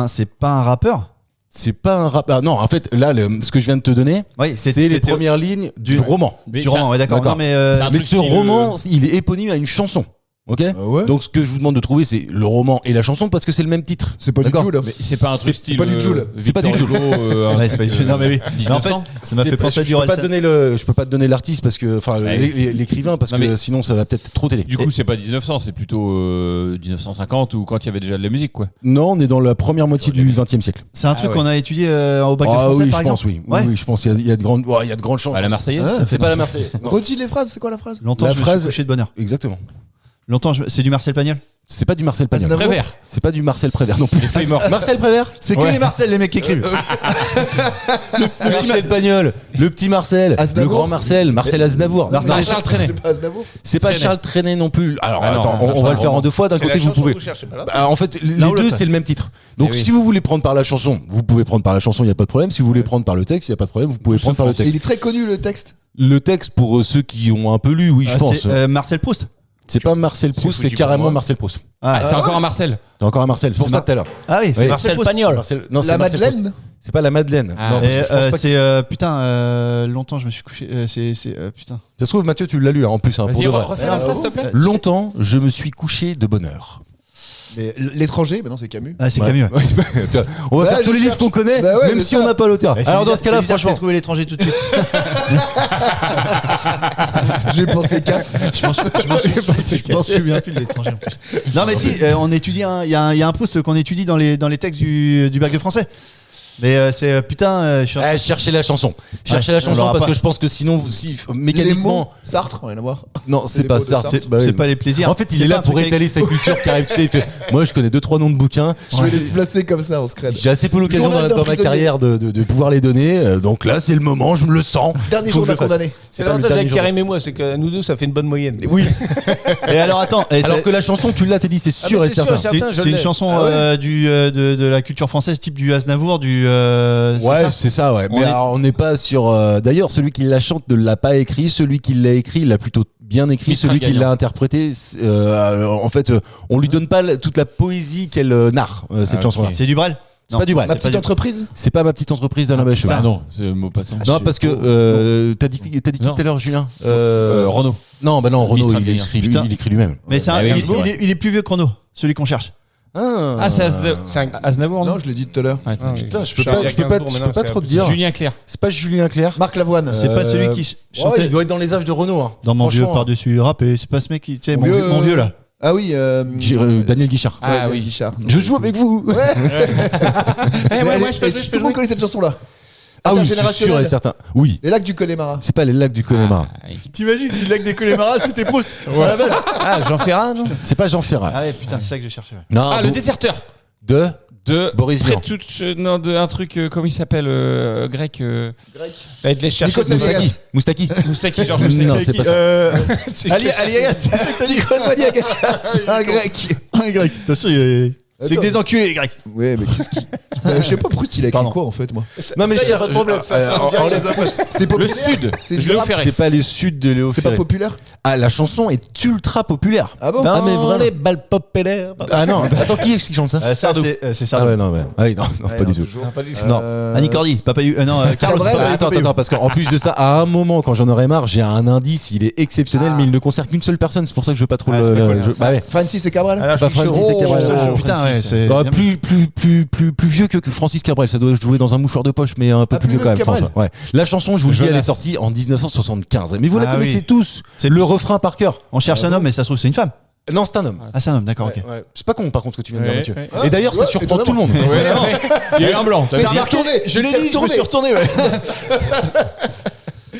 C'est pas un rappeur? C'est pas un rap. Ah, non, en fait, là, ce que je viens de te donner, Oui, c'est les premières lignes du roman. Mais Du ça- roman, ouais, d'accord. D'accord. Non, mais C'est un Mais truc ce qui, roman, il est éponyme à une chanson. Ok. Ah ouais. Donc, ce que je vous demande de trouver, c'est le roman et la chanson parce que c'est le même titre. C'est pas du D'accord. tout là. Mais c'est pas un truc style. pas du Joule. C'est pas du Victor Joule. Hugo, Ouais, c'est pas du- non, mais oui. Mais en fait, 1900. ça m'a fait penser à du je peux pas Orelsan. te donner je peux pas te donner l'artiste parce que, enfin, Ouais. l'écrivain parce Non, que mais- sinon ça va peut-être trop t'aider. Du coup, c'est pas 1900, c'est plutôt 1950 ou quand il y avait déjà de la musique, quoi. Non, on est dans la première moitié du XXe siècle. C'est un truc ouais. qu'on a étudié au bac de Ah français, oui, par je pense, exemple. oui. Ouais. Oui, je pense qu'il y a de grandes, il y a de grandes chances. Bah, la Marseillaise. Ah, C'est pas la Marseillaise. Non. Redis les phrases. C'est quoi la phrase? Longtemps, La je me phrase- suis couché de bonne heure. Exactement. Longtemps, c'est du Marcel Pagnol. C'est pas du Marcel Pagnol. Aznavour. Prévert. C'est pas du Marcel Prévert non plus. feuilles mortes. Marcel Prévert. C'est que Ouais. les Marcel, les mecs qui écrivent. Le petit Marcel Pagnol, le petit Marcel, Aznavour. le grand Marcel, Marcel Aznavour. Marcel Non, Charles Trenet. C'est pas Aznavour. c'est pas Trenet. Charles Trenet non plus. Alors Ah non, attends, non, on va le non, faire en non. deux fois. D'un C'est côté, la vous chanson pouvez. que vous cherchez pas là. Bah, en fait, les L'un ou deux, l'autre. c'est le même titre. Donc, Eh oui. si vous voulez prendre par la chanson, vous pouvez prendre par la chanson, il n'y a pas de problème. Si vous voulez prendre par le texte, il n'y a pas de problème, vous pouvez prendre par le Il texte. est très connu le texte. Le texte, pour ceux qui ont un peu lu, oui, je Ah, pense. c'est, Marcel Proust. C'est pas Marcel Proust, foutu c'est pour carrément moi. Marcel Proust. Ah, c'est encore un Marcel. C'est encore un Marcel. C'est pour C'est ça Mar- tout à l'heure. Ah oui, c'est Oui. Marcel Proust. Pagnol. Non, c'est La Marcel Madeleine. Proust. C'est pas la Madeleine. Ah. Non, Et, je pense pas que- c'est putain, longtemps je me suis couché. Putain. Ça se trouve, Mathieu, tu l'as lu hein, en plus. Hein, pour Vas-y, de vrai. refais la phrase, s'il te plaît. Longtemps, je me suis couché de bonne heure. Mais l'étranger, bah non, c'est Camus. Ah, c'est Ouais. Camus. Ouais. Tiens, on va Ouais, faire tous je les livres cherche. qu'on connaît, Bah ouais, même c'est si ça. on n'a pas l'auteur. Eh, c'est Alors dans bizarre- ce cas-là, c'est bizarre que franchement, j'ai trouvé l'étranger tout de suite. J'ai pensé CAF. Je m'en souviens plus de l'étranger en plus. Non mais si, on étudie, il y a un Proust qu'on étudie dans les textes du bac de français. Mais c'est putain, je suis en train- cherchez la chanson. Cherchez la on chanson l'aura parce pas. que je pense que sinon, si Les mécaniquement, mots Sartre, rien à voir. non, c'est les pas mots de ça. Sartre. c'est c'est pas les plaisirs. En fait, il C'est est pas là un pour truc étaler sa culture qui arrive. Tu sais, il fait. Moi, je connais 2-3 noms de bouquins. Je vais les placer comme ça, on se crève. J'ai assez peu l'occasion Journal dans d'un ma prisonnier. carrière de pouvoir les donner. Donc là, c'est le moment. Je me le sens. Dernier Faut jour que je d'un le fasse. condamné. C'est pas le l'avantage dernier avec jour. Karim et moi, c'est que nous deux, ça fait une bonne moyenne. Oui. Et alors attends, Alors que la chanson, tu l'as, t'es dit, c'est Ah, sûr mais et c'est sûr certain. et certain. je c'est une l'ai. chanson Ah ouais. de la culture française, type du Aznavour, c'est Ouais, ça c'est ça, ouais. On Mais est- alors, on n'est pas sur. D'ailleurs, celui qui la chante ne l'a pas écrit. Celui qui l'a écrit, il l'a plutôt bien écrit. Mistral Celui qui gagnant. l'a interprété, en fait, on lui donne pas toute la poésie qu'elle narre, cette Ah, chanson-là. ok. C'est du Brel. C'est pas du vrai. Ma petite entreprise. C'est pas ma petite entreprise d'Alain Bachung. Ah non, c'est mot passant. Non, parce que t'as dit qui tout Non. à l'heure, Julien Renault. Non, bah non, Renault, Mistral il Gaillard. écrit, Putain. il écrit lui-même. Mais c'est un- Ah oui, il, c'est vrai. il est plus vieux que Renault, celui qu'on cherche. Ah, c'est Aznavour, Non, je l'ai dit tout à l'heure. Ouais, attends. Putain, je peux Je suis pas, à je peux 15 pas, jours, je maintenant, peux pas c'est trop te un dire. Julien Clerc. C'est pas Julien Clerc. Marc Lavoine. C'est pas celui qui Ouais, chantait il doit être dans les âges de Renault. Hein. dans Mon vieux Franchement, par-dessus râpé. C'est pas ce mec qui. Tu sais, Mon mon vieux là. Ah oui. Daniel Guichard. Ah Ouais, oui. Guichard. Je joue avec vous. Ouais. moi, je peux- tout le monde connaît cette chanson-là. Ah oui, je suis sûr Intergénérationnel. et certain. Oui, Les lacs du Connemara. c'est pas les lacs du Connemara. T'imagines si le lac des Connemara c'était Proust à la base. Ah, Jean Ferrat, non C'est pas Jean Ferrat. Ah ouais, putain, c'est ça que j'ai cherché. Ouais. Non, Ah, le bon, déserteur de de Boris Vian. non, de un truc, comment il s'appelle, grec. Va être les chercher. Nicolas Moustaki. Moustaki. Moustaki, Georges Moustaki. Non, c'est pas ça. Aliagas, c'est ça que t'as dit. C'est un grec. Un grec. Attention, c'est que des enculés les Grecs. Ouais, mais qu'est-ce qui. Je sais pas Proust, il a écrit Pardon. quoi en fait, moi. Non, mais Ça, y a pas de problème. C'est Le populaire. Sud. C'est Je du l'ai rap. offert. c'est pas les Sud de Léo C'est pas Ferré. populaire. Ah, la chanson est ultra populaire. Ah bon Ah, mais vraiment. les balles populaires. Ah non, attends, qui est-ce qui chante ça Ça, c'est Ah Sardou. ouais, non, ouais. Ah oui, non, pas du tout. Non. Annie Cordy, Papa non, Carlos. Cabrel, Papa Attends, Papa attends, parce qu'en plus de ça, à un moment, quand j'en aurais marre, j'ai un indice, il est exceptionnel, mais il ne concerne qu'une seule personne, c'est pour ça que je veux pas trop Ah, le. c'est pas cool. Bah ouais. Francis et Cabrel. Alors, Pas Francis et Cabrel. Oh, putain, ouais, c'est. Bah, plus vieux que Francis Cabrel, ça doit jouer dans un mouchoir de poche, mais un peu Ah, plus plus vieux quand vieux même. que Cabrel. François. Ouais. La chanson, je vous le dis, elle est Jonas. sortie en 1975. Mais vous la Ah connaissez oui. tous. C'est Le refrain par cœur. On cherche un homme, mais ça se trouve, c'est une femme. Non, c'est un homme. Ah, c'est un homme, d'accord, ok. Ouais. C'est pas con par contre ce que tu viens de dire, Ouais, Mathieu. ouais. Et d'ailleurs, ça Ouais, surprend tout le monde. Il y a eu un blanc. Mais il s'est retourné. Je l'ai dit, je me suis retourné, ouais.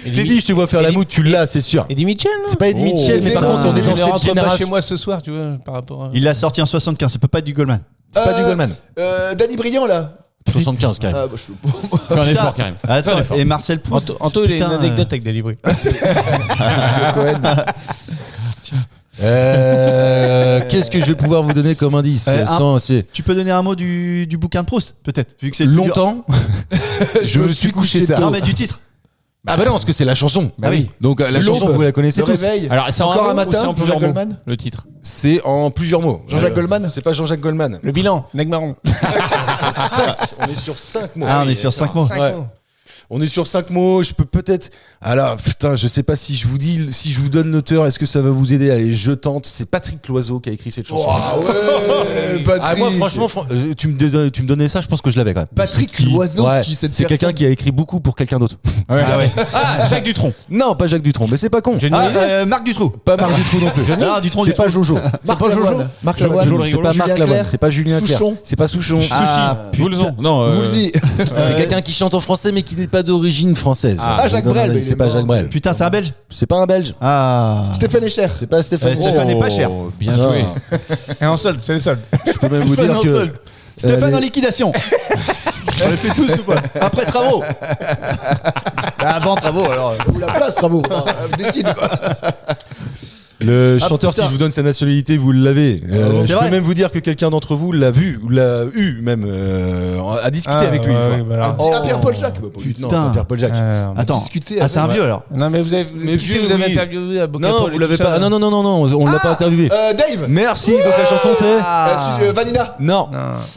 T'es dit, je te vois faire la moue, tu l'as, c'est sûr. Eddie Mitchell, non C'est pas Eddie Mitchell, mais par putain. contre, on est Je dans ne cette rentre pas chez génération. moi ce soir, tu vois, par rapport à. Il l'a sorti en 75, ça peut pas être du Goldman. C'est pas du Goldman. Danny Briand là. 75 quand même. Ah, bah, je... Fais un effort, Karim. Attends, et Marcel Proust. Anto, il a une putain, anecdote avec Dalibri. Monsieur Cohen. Qu'est-ce que je vais pouvoir vous donner comme indice c'est Tu peux donner un mot du bouquin de Proust, peut-être, vu que c'est le plus dur. longtemps. Je me suis couché tard. Non, mais du titre. Ah bah non, parce que c'est la chanson. Bah oui. Donc la L'aube, chanson, vous la connaissez Le tous. réveil. Alors, c'est en Encore un un mot ou c'est matin. en plusieurs Jean-Jacques mots Goldman. Le titre. C'est en plusieurs mots. Jean-Jacques Goldman. C'est pas Jean-Jacques Goldman. Le bilan, Negmaron. On est sur 5 mots. Ah, on est sur 5 mots. Ouais. On est sur 5 mots, je peux peut-être. Alors, putain, je sais pas si je vous dis, si je vous donne l'auteur, est-ce que ça va vous aider? Allez, je tente. C'est Patrick Loiseau qui a écrit cette chanson. Ah ouais, Patrick. Ah, moi, franchement, tu me donnais ça, je pense que je l'avais quand même. Patrick Qui- Loiseau, ouais, qui cette c'est quelqu'un personne. qui a écrit beaucoup pour quelqu'un d'autre. Ah ouais. Ah, Jacques Dutronc. Non, pas Jacques Dutronc, mais c'est pas con. Johnny Hallyday. Marc Dutroux. Pas Marc Dutroux non plus. Ah, Dutronc, C'est pas Jojo. Marc Lavoine. Marc Lavoine. C'est pas Marc Lavoine. C'est pas Julien Clerc. Souchon. C'est pas Souchon. Ah, Voulzon. Non, Woolsey. C'est quelqu'un qui chante en français mais qui n'est pas d'origine française. Ah, Jacques Non, non, Brel, non, mais c'est il est pas mort. Jacques Brel. Putain, c'est un Belge. C'est pas un Belge. Ah. Stéphane Echer. C'est pas Stéphane. Stéphane n'est pas cher. Bien Non. joué. Et en solde, c'est le solde. Je peux même vous Stéphane dire en que solde. Stéphane les- en liquidation. On les fait tous ou pas? Après travaux. Bah, avant travaux, alors. Ou la place, bravo. Décide quoi. le Ah, chanteur, putain. si je vous donne sa nationalité, vous l'avez. c'est Je vrai. peux même vous dire que quelqu'un d'entre vous l'a vu ou l'a eu même a discuté avec lui une fois. Ah, Pierre-Paul Jacques. Bah, pas du tout. Non, Putain. pas Pierre-Paul Jacques. Attends. Discuter Ah, c'est un avec- vieux alors. Non, mais vous avez, Mais si vieux, vous avez oui. interviewé à Bocapole. Non, et vous l'avez tout pas. ça, Non, non, non, non, non, on l'a pas interviewé. Dave. Merci. Donc la chanson c'est. Vanina. Non.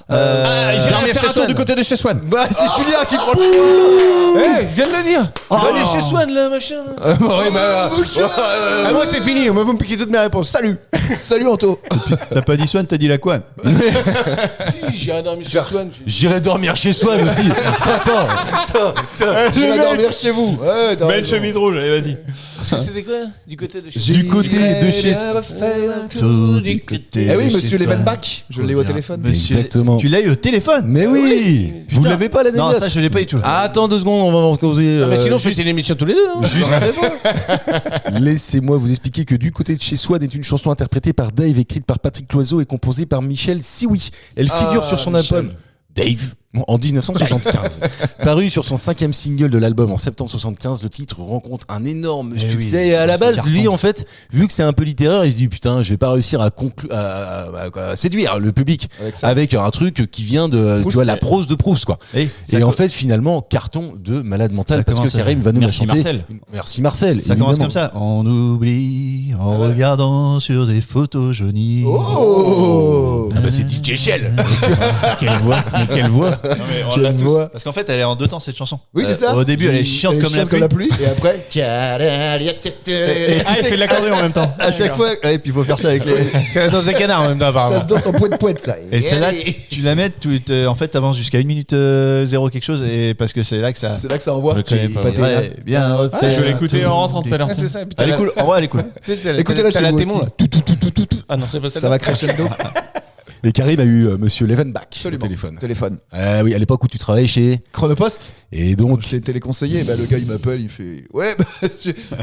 J'irai faire un tour du côté de chez Swan. Bah c'est Julien qui prend le. Eh, je viens de le dire. Allez chez Swan, là, machin. là. Ouais, bah, Ah, moi, c'est fini. Moi, vous me piquez toutes mes réponses. Salut. Salut Anto. T'as pas dit Swan, t'as dit la Couane. J'irai dormir chez Swan. J'irai dormir chez Swan aussi. Attends. Je vais dormir chez vous. Ouais, t'as raison. rouge, allez, vas-y. Parce que c'était quoi? Du côté de chez Du côté de chez. J'irai refaire un tour du côté. Eh oui, monsieur Levenbach. Je l'ai eu au téléphone. Monsieur- Exactement. Tu l'as eu au téléphone. Mais oui. Vous Putain. l'avez pas l'anecdote? Non, ça je l'ai pas du tout. Attends 2 secondes, on va en causer. Ah, mais sinon, juste- faites une émission tous les deux. hein. Laissez-moi vous expliquer que Du côté de chez Swan est une chanson interprétée par Dave, écrite par Patrick Loiseau et composée par Michel Sioui. Elle figure sur son Michel. album Dave en 1975. Paru sur son 5e single de l'album en septembre 75, le titre rencontre un énorme succès. oui, Et à la c'est base, carton. lui, en fait, vu que c'est un peu littéraire, il se dit putain, je vais pas réussir à séduire le public avec un truc qui vient de tu vois, la prose de Proust, quoi. Et en fait, finalement, carton de malade mental Ça parce que commence, Karim va nous la Merci chanter. Marcel. Merci Marcel. Ça commence évidemment. comme ça. On oublie en regardant sur des photos jaunies. Oh. Ah bah c'est DJ Shell. Quelle voix. Mais quelle voix. Non, mais on Quelle l'a tous. voix. Parce qu'en fait, elle est en deux temps cette chanson. Oui, c'est ça. Au début, elle est chiante comme la pluie. Et après, Et tu sais il fait de l'accordéon en même temps. à chaque fois, et puis il faut faire ça avec les. C'est la danse des canards en même temps, ça apparemment. se danse en poète ça. Et celle-là, tu la mets, en fait, t'avances jusqu'à 1 minute 0 quelque chose, et parce que c'est là que ça. C'est là que ça envoie. Je connais pas. Pâté, Ouais, hein. bien refait. Je vais l'écouter en rentrant tout à l'heure. Ouais, c'est ça. et puis Elle est t'as cool, en vrai, elle est cool. Écoutez-la chez la vous témoin, aussi. là. Ah non, c'est pas Ça va crescendo. Et Karim a eu Monsieur Levenbach au Absolument. téléphone. Oui, à l'époque où tu travaillais chez. Chronopost. Et donc. Je t'ai téléconseillé, bah, le gars il m'appelle, il fait ouais, bah,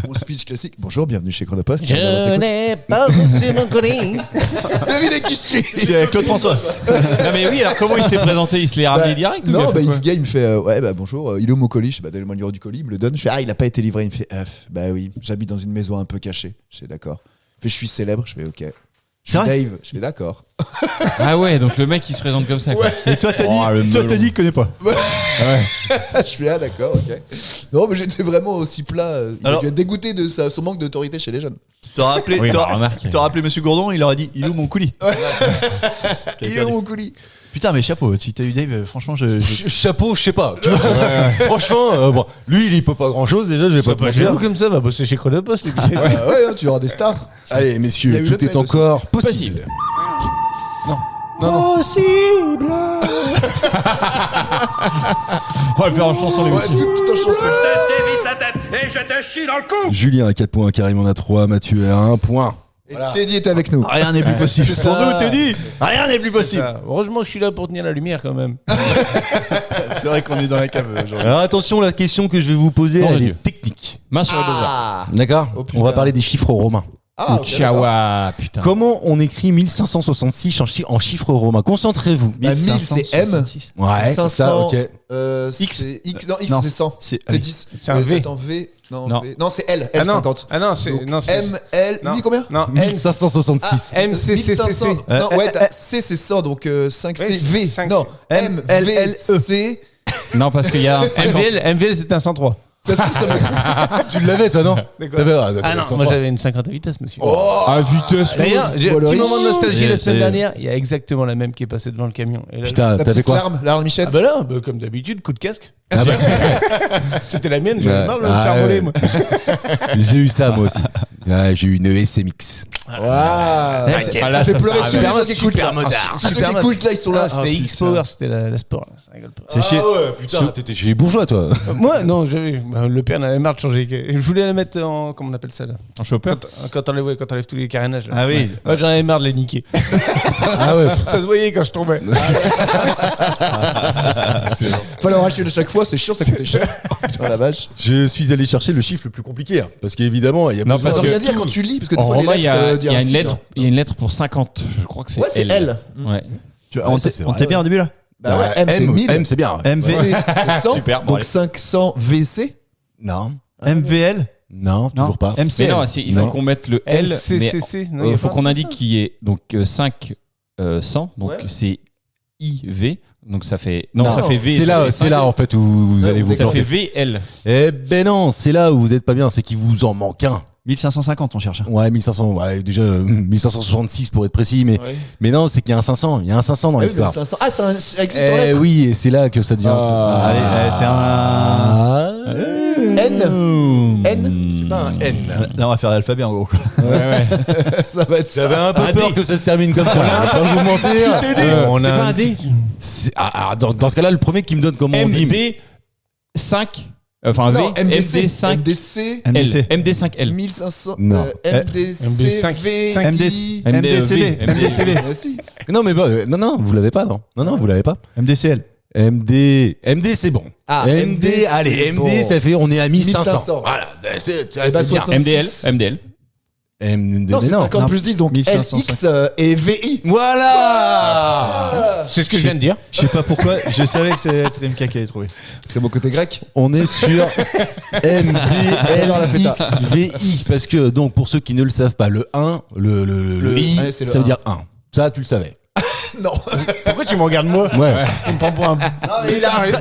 mon speech classique. Bonjour, bienvenue chez Chronopost. Je n'ai pas reçu mon colis. Devinez qui je suis. C'est Claude François. Non mais oui, alors comment il s'est présenté? Il se l'est ramené direct ou il a Non, fait bah, quoi le gars il me fait ouais, bah bonjour, il est où mon colis? Je fais bah donnez-moi le numéro du colis, il me le donne. Je fais ah, il a pas été livré. Il me fait bah oui, j'habite dans une maison un peu cachée. Je fais d'accord. Il fait je suis célèbre. Je fais ok. Je C'est suis vrai Dave. Je fais d'accord. Ah ouais, donc le mec il se présente comme ça quoi. Et toi, t'as Oh, le dit, toi, melon. t'as dit, connais pas. Je fais ah d'accord, ok. Non, mais j'étais vraiment aussi plat. Il a Alors- dû être dégoûté de son manque d'autorité chez les jeunes. T'auras appelé, Oui, t'auras- bah, remarque. t'auras appelé Monsieur Gourdon, il aurait dit, il est où mon coulis? Il est où mon colis? Putain, mais chapeau, si t'as eu Dave, franchement, je. Chapeau, je sais pas. Tu vois, franchement, bon, lui, il y peut pas grand chose déjà, je vais pas te Chez mentir. vous comme ça, va bosser chez Chronopost. et puis c'est- Ouais, hein, tu auras des stars. Allez, Il y a messieurs, eu tout le est mail aussi. encore possible. Non. On va le faire en chanson les Ouais, aussi. tout en chanson. Je te dévisse la tête et je te chie dans le cou. Julien a 4 points, Karim en a 3, Mathieu a 1 point. Et Teddy est avec nous. Rien n'est plus possible. Pour nous, t'es dit, rien n'est plus possible. Ça. Heureusement que je suis là pour tenir la lumière quand même. C'est vrai qu'on est dans la cave, aujourd'hui. Alors attention, la question que je vais vous poser, Mon elle Dieu. est technique. Main sur le dos. Ah, D'accord Oh, putain. On va parler des chiffres romains. ah ok, d'accord. Chihuahua, putain. Comment on écrit 1566 en chiffres romains? Concentrez-vous. Bah, 1000 c'est M. Ouais, 500, ça, ok. X. C'est X. Non, X Non, c'est 100. c'est- C'est 10. C'est un V. Attends, V. Non, Non. V. Non, c'est L. Ah non. L50. Ah non, c'est. Donc, Non, c'est. M, L. Non. Lui, combien? Non, M. 1566. M, C, C, C, 1500. C. Non, ouais, C c'est 100, donc 5 Ouais, C, V. 5, Non, M, L, V, L, E. C. Non, parce qu'il y a un 50. MVL, c'était un 103. Ça se trouve, ça Tu l'avais, toi, non? T'avais- Ah non, moi j'avais une 50 à vitesse, monsieur. Ah, vitesse. D'ailleurs, j'ai un Bon, petit le moment de riche. nostalgie Et la semaine c'est- dernière. Il y a exactement la même qui est passée devant le camion. Et là, Putain, La t'avais petite quoi? larme, la Michette. Ah bah là, bah, comme d'habitude, coup de casque. Ah bah, C'était la mienne, j'avais Ouais. marre de me Ah, faire ouais. voler, moi. j'ai eu ça, moi aussi. Ouais, j'ai eu une SMX. Waouh. Ah, Ça là, fait ça pleurer part tous les bien. gens qui écoutent là. Tous ceux qui écoutent là, ils sont là. Ah, c'était X-Power, c'était la sport. Là, ça rigole pas. C'est chier. ouais, putain, t'étais chez les bourgeois, toi. Moi, non, le père n'avait marre de changer. Je voulais la mettre en. Comment on appelle ça là? Un chopper. Quand t'enlèves tous les carénages. Là. Ah oui. Moi, j'en avais marre de les niquer. Ah ouais. Ça se voyait quand je tombais. Fallait en racheter de chaque fois, c'est chiant, ça coûtait cher. Putain la vache. Je suis allé chercher le chiffre le plus compliqué, hein, parce qu'évidemment, il y a Non, besoin Ça parce veut que- rien dire quand tu lis, parce que des En fois, romain, les il y lettres, ça a, veut il dire y a un une signe. lettre. Il y a une lettre pour 50. Je crois que c'est Ouais, c'est L. Ouais. On ça, c'est t'est vrai, bien au début là? Bah ouais, M, c'est 1000. M, c'est bien. MV, C, c'est 100. Super, bon, Donc allez. 500 VC. Non. MVL? Non, toujours pas. Mais MCL? non, il faut Non. qu'on mette le L. LCCC. Il faut qu'on indique qu'il y ait donc 5 100. Donc Ouais. c'est IV. Donc ça fait. Non, ça fait V. C'est là, ça c'est là en fait où vous allez vous fait- ça fait planter. VL. Eh ben non, c'est là où vous êtes pas bien, c'est qu'il vous en manque un. 1550, on cherche. Ouais, 1500, ouais, déjà 1566 pour être précis, Ouais. mais non, c'est qu'il y a un 500, il y a un 500 dans Ah oui, mais l'histoire. 500. Ah, ça existe en Eh lettres. oui, et c'est là que ça devient. Allez, c'est un. N. N. C'est pas un N. Là, on va faire l'alphabet en gros. quoi. Ça va être J'avais un peu Un peur D. que ça se termine comme ça. Je vais pas vous mentir. On C'est a pas un un D. Dans ce cas-là, le premier qui me donne comment on dit. MD 5. Enfin Non, V. MDC. MD 5 MDC. L. MDC. MD 5 L. 1500. Non. MDC. MD5. V. MDC. I. MDCB. MDCB. Ah, si. Non, mais non, vous l'avez pas, non. Non, vous l'avez pas. MDCL. MD, c'est bon. Ah, MD, allez, c'est MD, bon. ça fait, on est à 1500. 1500. Voilà, c'est Eh ben, bien. 60. MDL. MDL. MD, Non, mais c'est 50 plus 10, donc 1550. LX et VI. Voilà. C'est ce que je viens de dire. Je sais pas pourquoi, je savais que c'était être MK qui allait trouver. C'est mon côté grec. On est sur MDLXVI parce que donc pour ceux qui ne le savent pas, le 1, le I, ouais, c'est le ça veut 1. dire 1. Ça, tu le savais. Non. Pourquoi tu me regardes moi Ouais. Il me prend pour un. Mais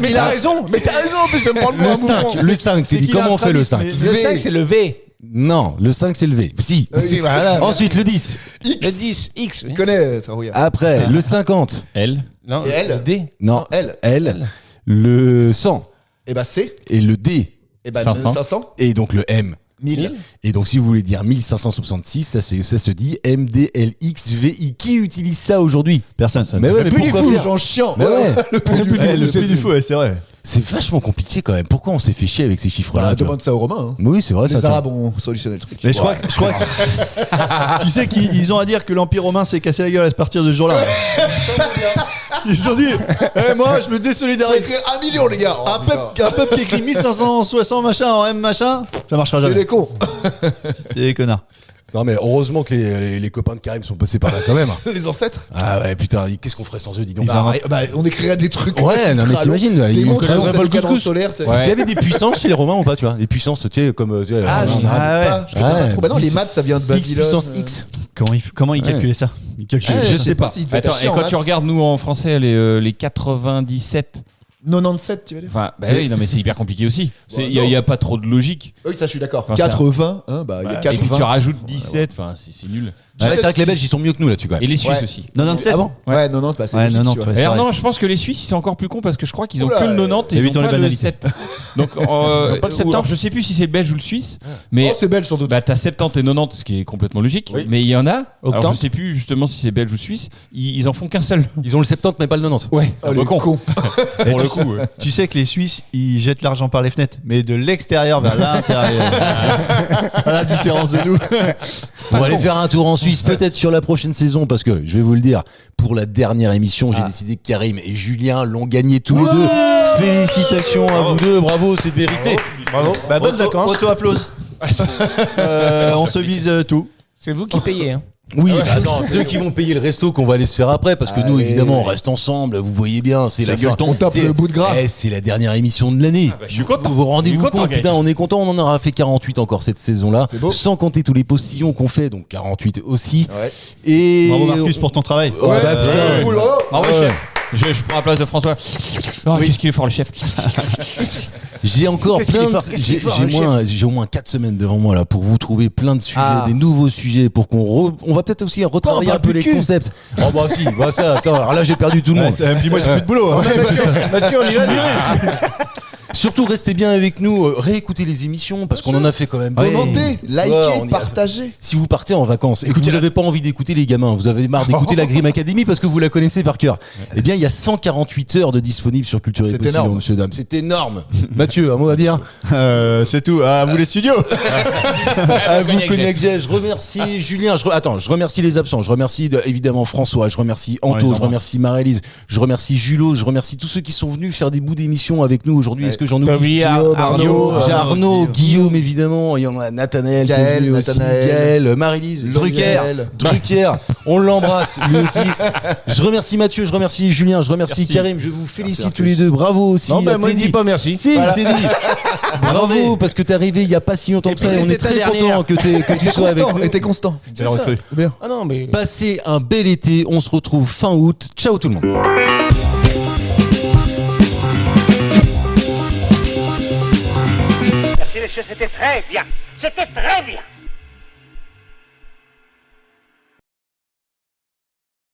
Mais t'as raison. Mais t'as raison. Mais ça me prend pour un bouffon. Le 5, c'est dit qu'il a comment on fait le un 5 strabisme, Le V. 5, c'est le V. Non, le 5 c'est le V. Si. Voilà. Ensuite le 10. Le 10, X. Tu connais, ça rouille. Après le 50. Elle. Non, Et L. le D. Non, L. L. Le 100. Et bah C. Et le D. Et bah 500. 500. Et donc le M. 1000. Et donc si vous voulez dire 1566, ça se dit MDLXVI. Qui utilise ça aujourd'hui? Personne. Mais ouais, mais Plus du pourquoi fou, faire? gens chiants. Mais ouais. Le plus du fou. Eh, le prix du fou, ouais, c'est vrai. C'est vachement compliqué quand même. Pourquoi on s'est fait chier avec ces chiffres-là? Bah, tu vois demande ça aux Romains. Hein. Oui, c'est vrai. Les ça Arabes ont solutionné le truc. Mais je crois que tu sais qu'ils ont à dire que l'Empire romain s'est cassé la gueule à partir de ce jour-là. Ils ont dit moi je me Ça désolidarise. écrit 1 million, les gars. Un peuple qui écrit 1560 machin en M machin, ça marchera C'est jamais. les cons. C'est des connards. Non mais heureusement que les copains de Karim sont passés par là quand même. Les ancêtres. Ah ouais putain, qu'est-ce qu'on ferait sans eux, dis donc. On écrirait des trucs. Ouais, non mais t'imagines, Des ils montres montreraient avec pas le des cadrans couscous. solaires. tu sais. Ouais. Il y avait des puissances chez les Romains ou pas, tu vois? Des puissances, tu sais, comme. Tu sais, Ah, je sais pas. Je comprends pas Ouais. trop. Bah non, les maths, ça vient de X Babylone. puissance X. Comment ils calculaient ça? Ils calculaient. Je sais pas. Attends, et quand tu regardes nous en français les 97, 97, tu veux dire? enfin, bah oui, non mais c'est hyper compliqué aussi. Il y a pas trop de logique. Oui, ça, je suis d'accord. Enfin, 80, hein, bah, il y a Et puis tu 80. rajoutes 17, enfin c'est nul. Ouais, c'est vrai que les Belges ils sont mieux que nous là-dessus quand même. Et les Suisses Ouais. aussi. 97. Ah bon? Ouais, 90, bah, c'est Ouais, logique, 90, tu vois. ouais. Alors ça non, reste. je pense que les Suisses c'est encore plus con parce que je crois qu'ils ont Oula, que le 90 et ils évitons ont les pas le banalités. 7. Donc pas le alors 70. je sais plus si c'est le belge ou le suisse, mais Oh, c'est belge, sans doute. bah t'as 70 et 90 ce qui est complètement logique, Oui. mais il y en a. Alors Octante. je sais plus justement si c'est belge ou suisse, ils en font qu'un seul. Ils ont le 70 mais pas le 90. Ouais. Oh, les cons. Pour le coup. ouais. Tu sais que les Suisses, ils jettent l'argent par les fenêtres, mais de l'extérieur vers l'intérieur. À la différence de nous. On va aller faire un tour en Suisse, peut-être sur la prochaine saison, parce que je vais vous le dire, pour la dernière émission, j'ai décidé que Karim et Julien l'ont gagné tous les deux. Félicitations à vous deux, bravo, c'est mérité. Bravo. Bah, bonnes vacances. Auto-applause. On se bise tout. C'est vous qui payez. Hein. Oui, bah attends, ceux qui vont payer le resto qu'on va aller se faire après, parce que nous, Allez. évidemment, on reste ensemble, vous voyez bien, c'est la fin. On tape C'est- le bout de gras. C'est la dernière émission de l'année. je suis content. Vous rendez-vous Je suis content, compte, putain, on est content, on en aura fait 48 encore cette saison-là, beau. sans compter tous les postillons qu'on fait, donc 48 aussi. Ouais. Et Bravo Marcus pour ton travail. Ouais, bah, putain. Cool, oh. Bravo chef. Je prends la place de François. Oh, qu'est-ce qu'il est fort le chef. J'ai encore Qu'est-ce qu'il plein est de... fort, qu'est-ce qu'il est fort, j'ai au moins 4 semaines devant moi là pour vous trouver plein de sujets, des nouveaux sujets pour on va peut-être aussi retravailler un peu les concepts. Oh bah si, bah ça, attends, alors là j'ai perdu tout le monde. Puis moi j'ai plus de boulot. hein. Mathieu, on y va. Surtout restez bien avec nous, réécoutez les émissions parce qu'on en a fait quand même. Commentez, Ouais, on likez, y a- partagez. Si vous partez en vacances et que vous n'avez pas envie d'écouter les gamins, vous avez marre d'écouter la Grim Academy parce que vous la connaissez par cœur, eh bien il y a 148 heures de disponibles sur Culture et C'est Possible, énorme. monsieur dame. C'est énorme. Mathieu, un mot à dire? C'est tout. À vous les studios. À vous, Cognac Jet. Je remercie Julien. Je remercie les absents. Je remercie évidemment François. Je remercie On les Anto. Je embrasse. remercie Marie-Lise. Je remercie Julo. Je remercie tous ceux qui sont venus faire des bouts d'émission avec nous aujourd'hui. Est-ce que j'en oublie? Arnaud, J'ai Arnaud, Guillaume évidemment. Il y en a Nathanaël, qui est Gaël, venu aussi. Nathanaël. Gaël, Marie-Lise, Drucker. On l'embrasse lui aussi. Je remercie Mathieu. Je remercie Julien. Je remercie Karim. Je vous félicite tous les deux. Bravo aussi. Non, bah, à moi, je Teddy. dis pas merci. Si, Teddy. Bravo, parce que t'es arrivé il y a pas si longtemps Et que ça puis et on est c'était ta très dernière. content que tu sois avec nous. Et t'es constant. J'ai recru. Bien. Ah non, mais. Passez un bel été, on se retrouve fin août. Ciao tout le monde. Merci messieurs, c'était très bien. C'était très bien.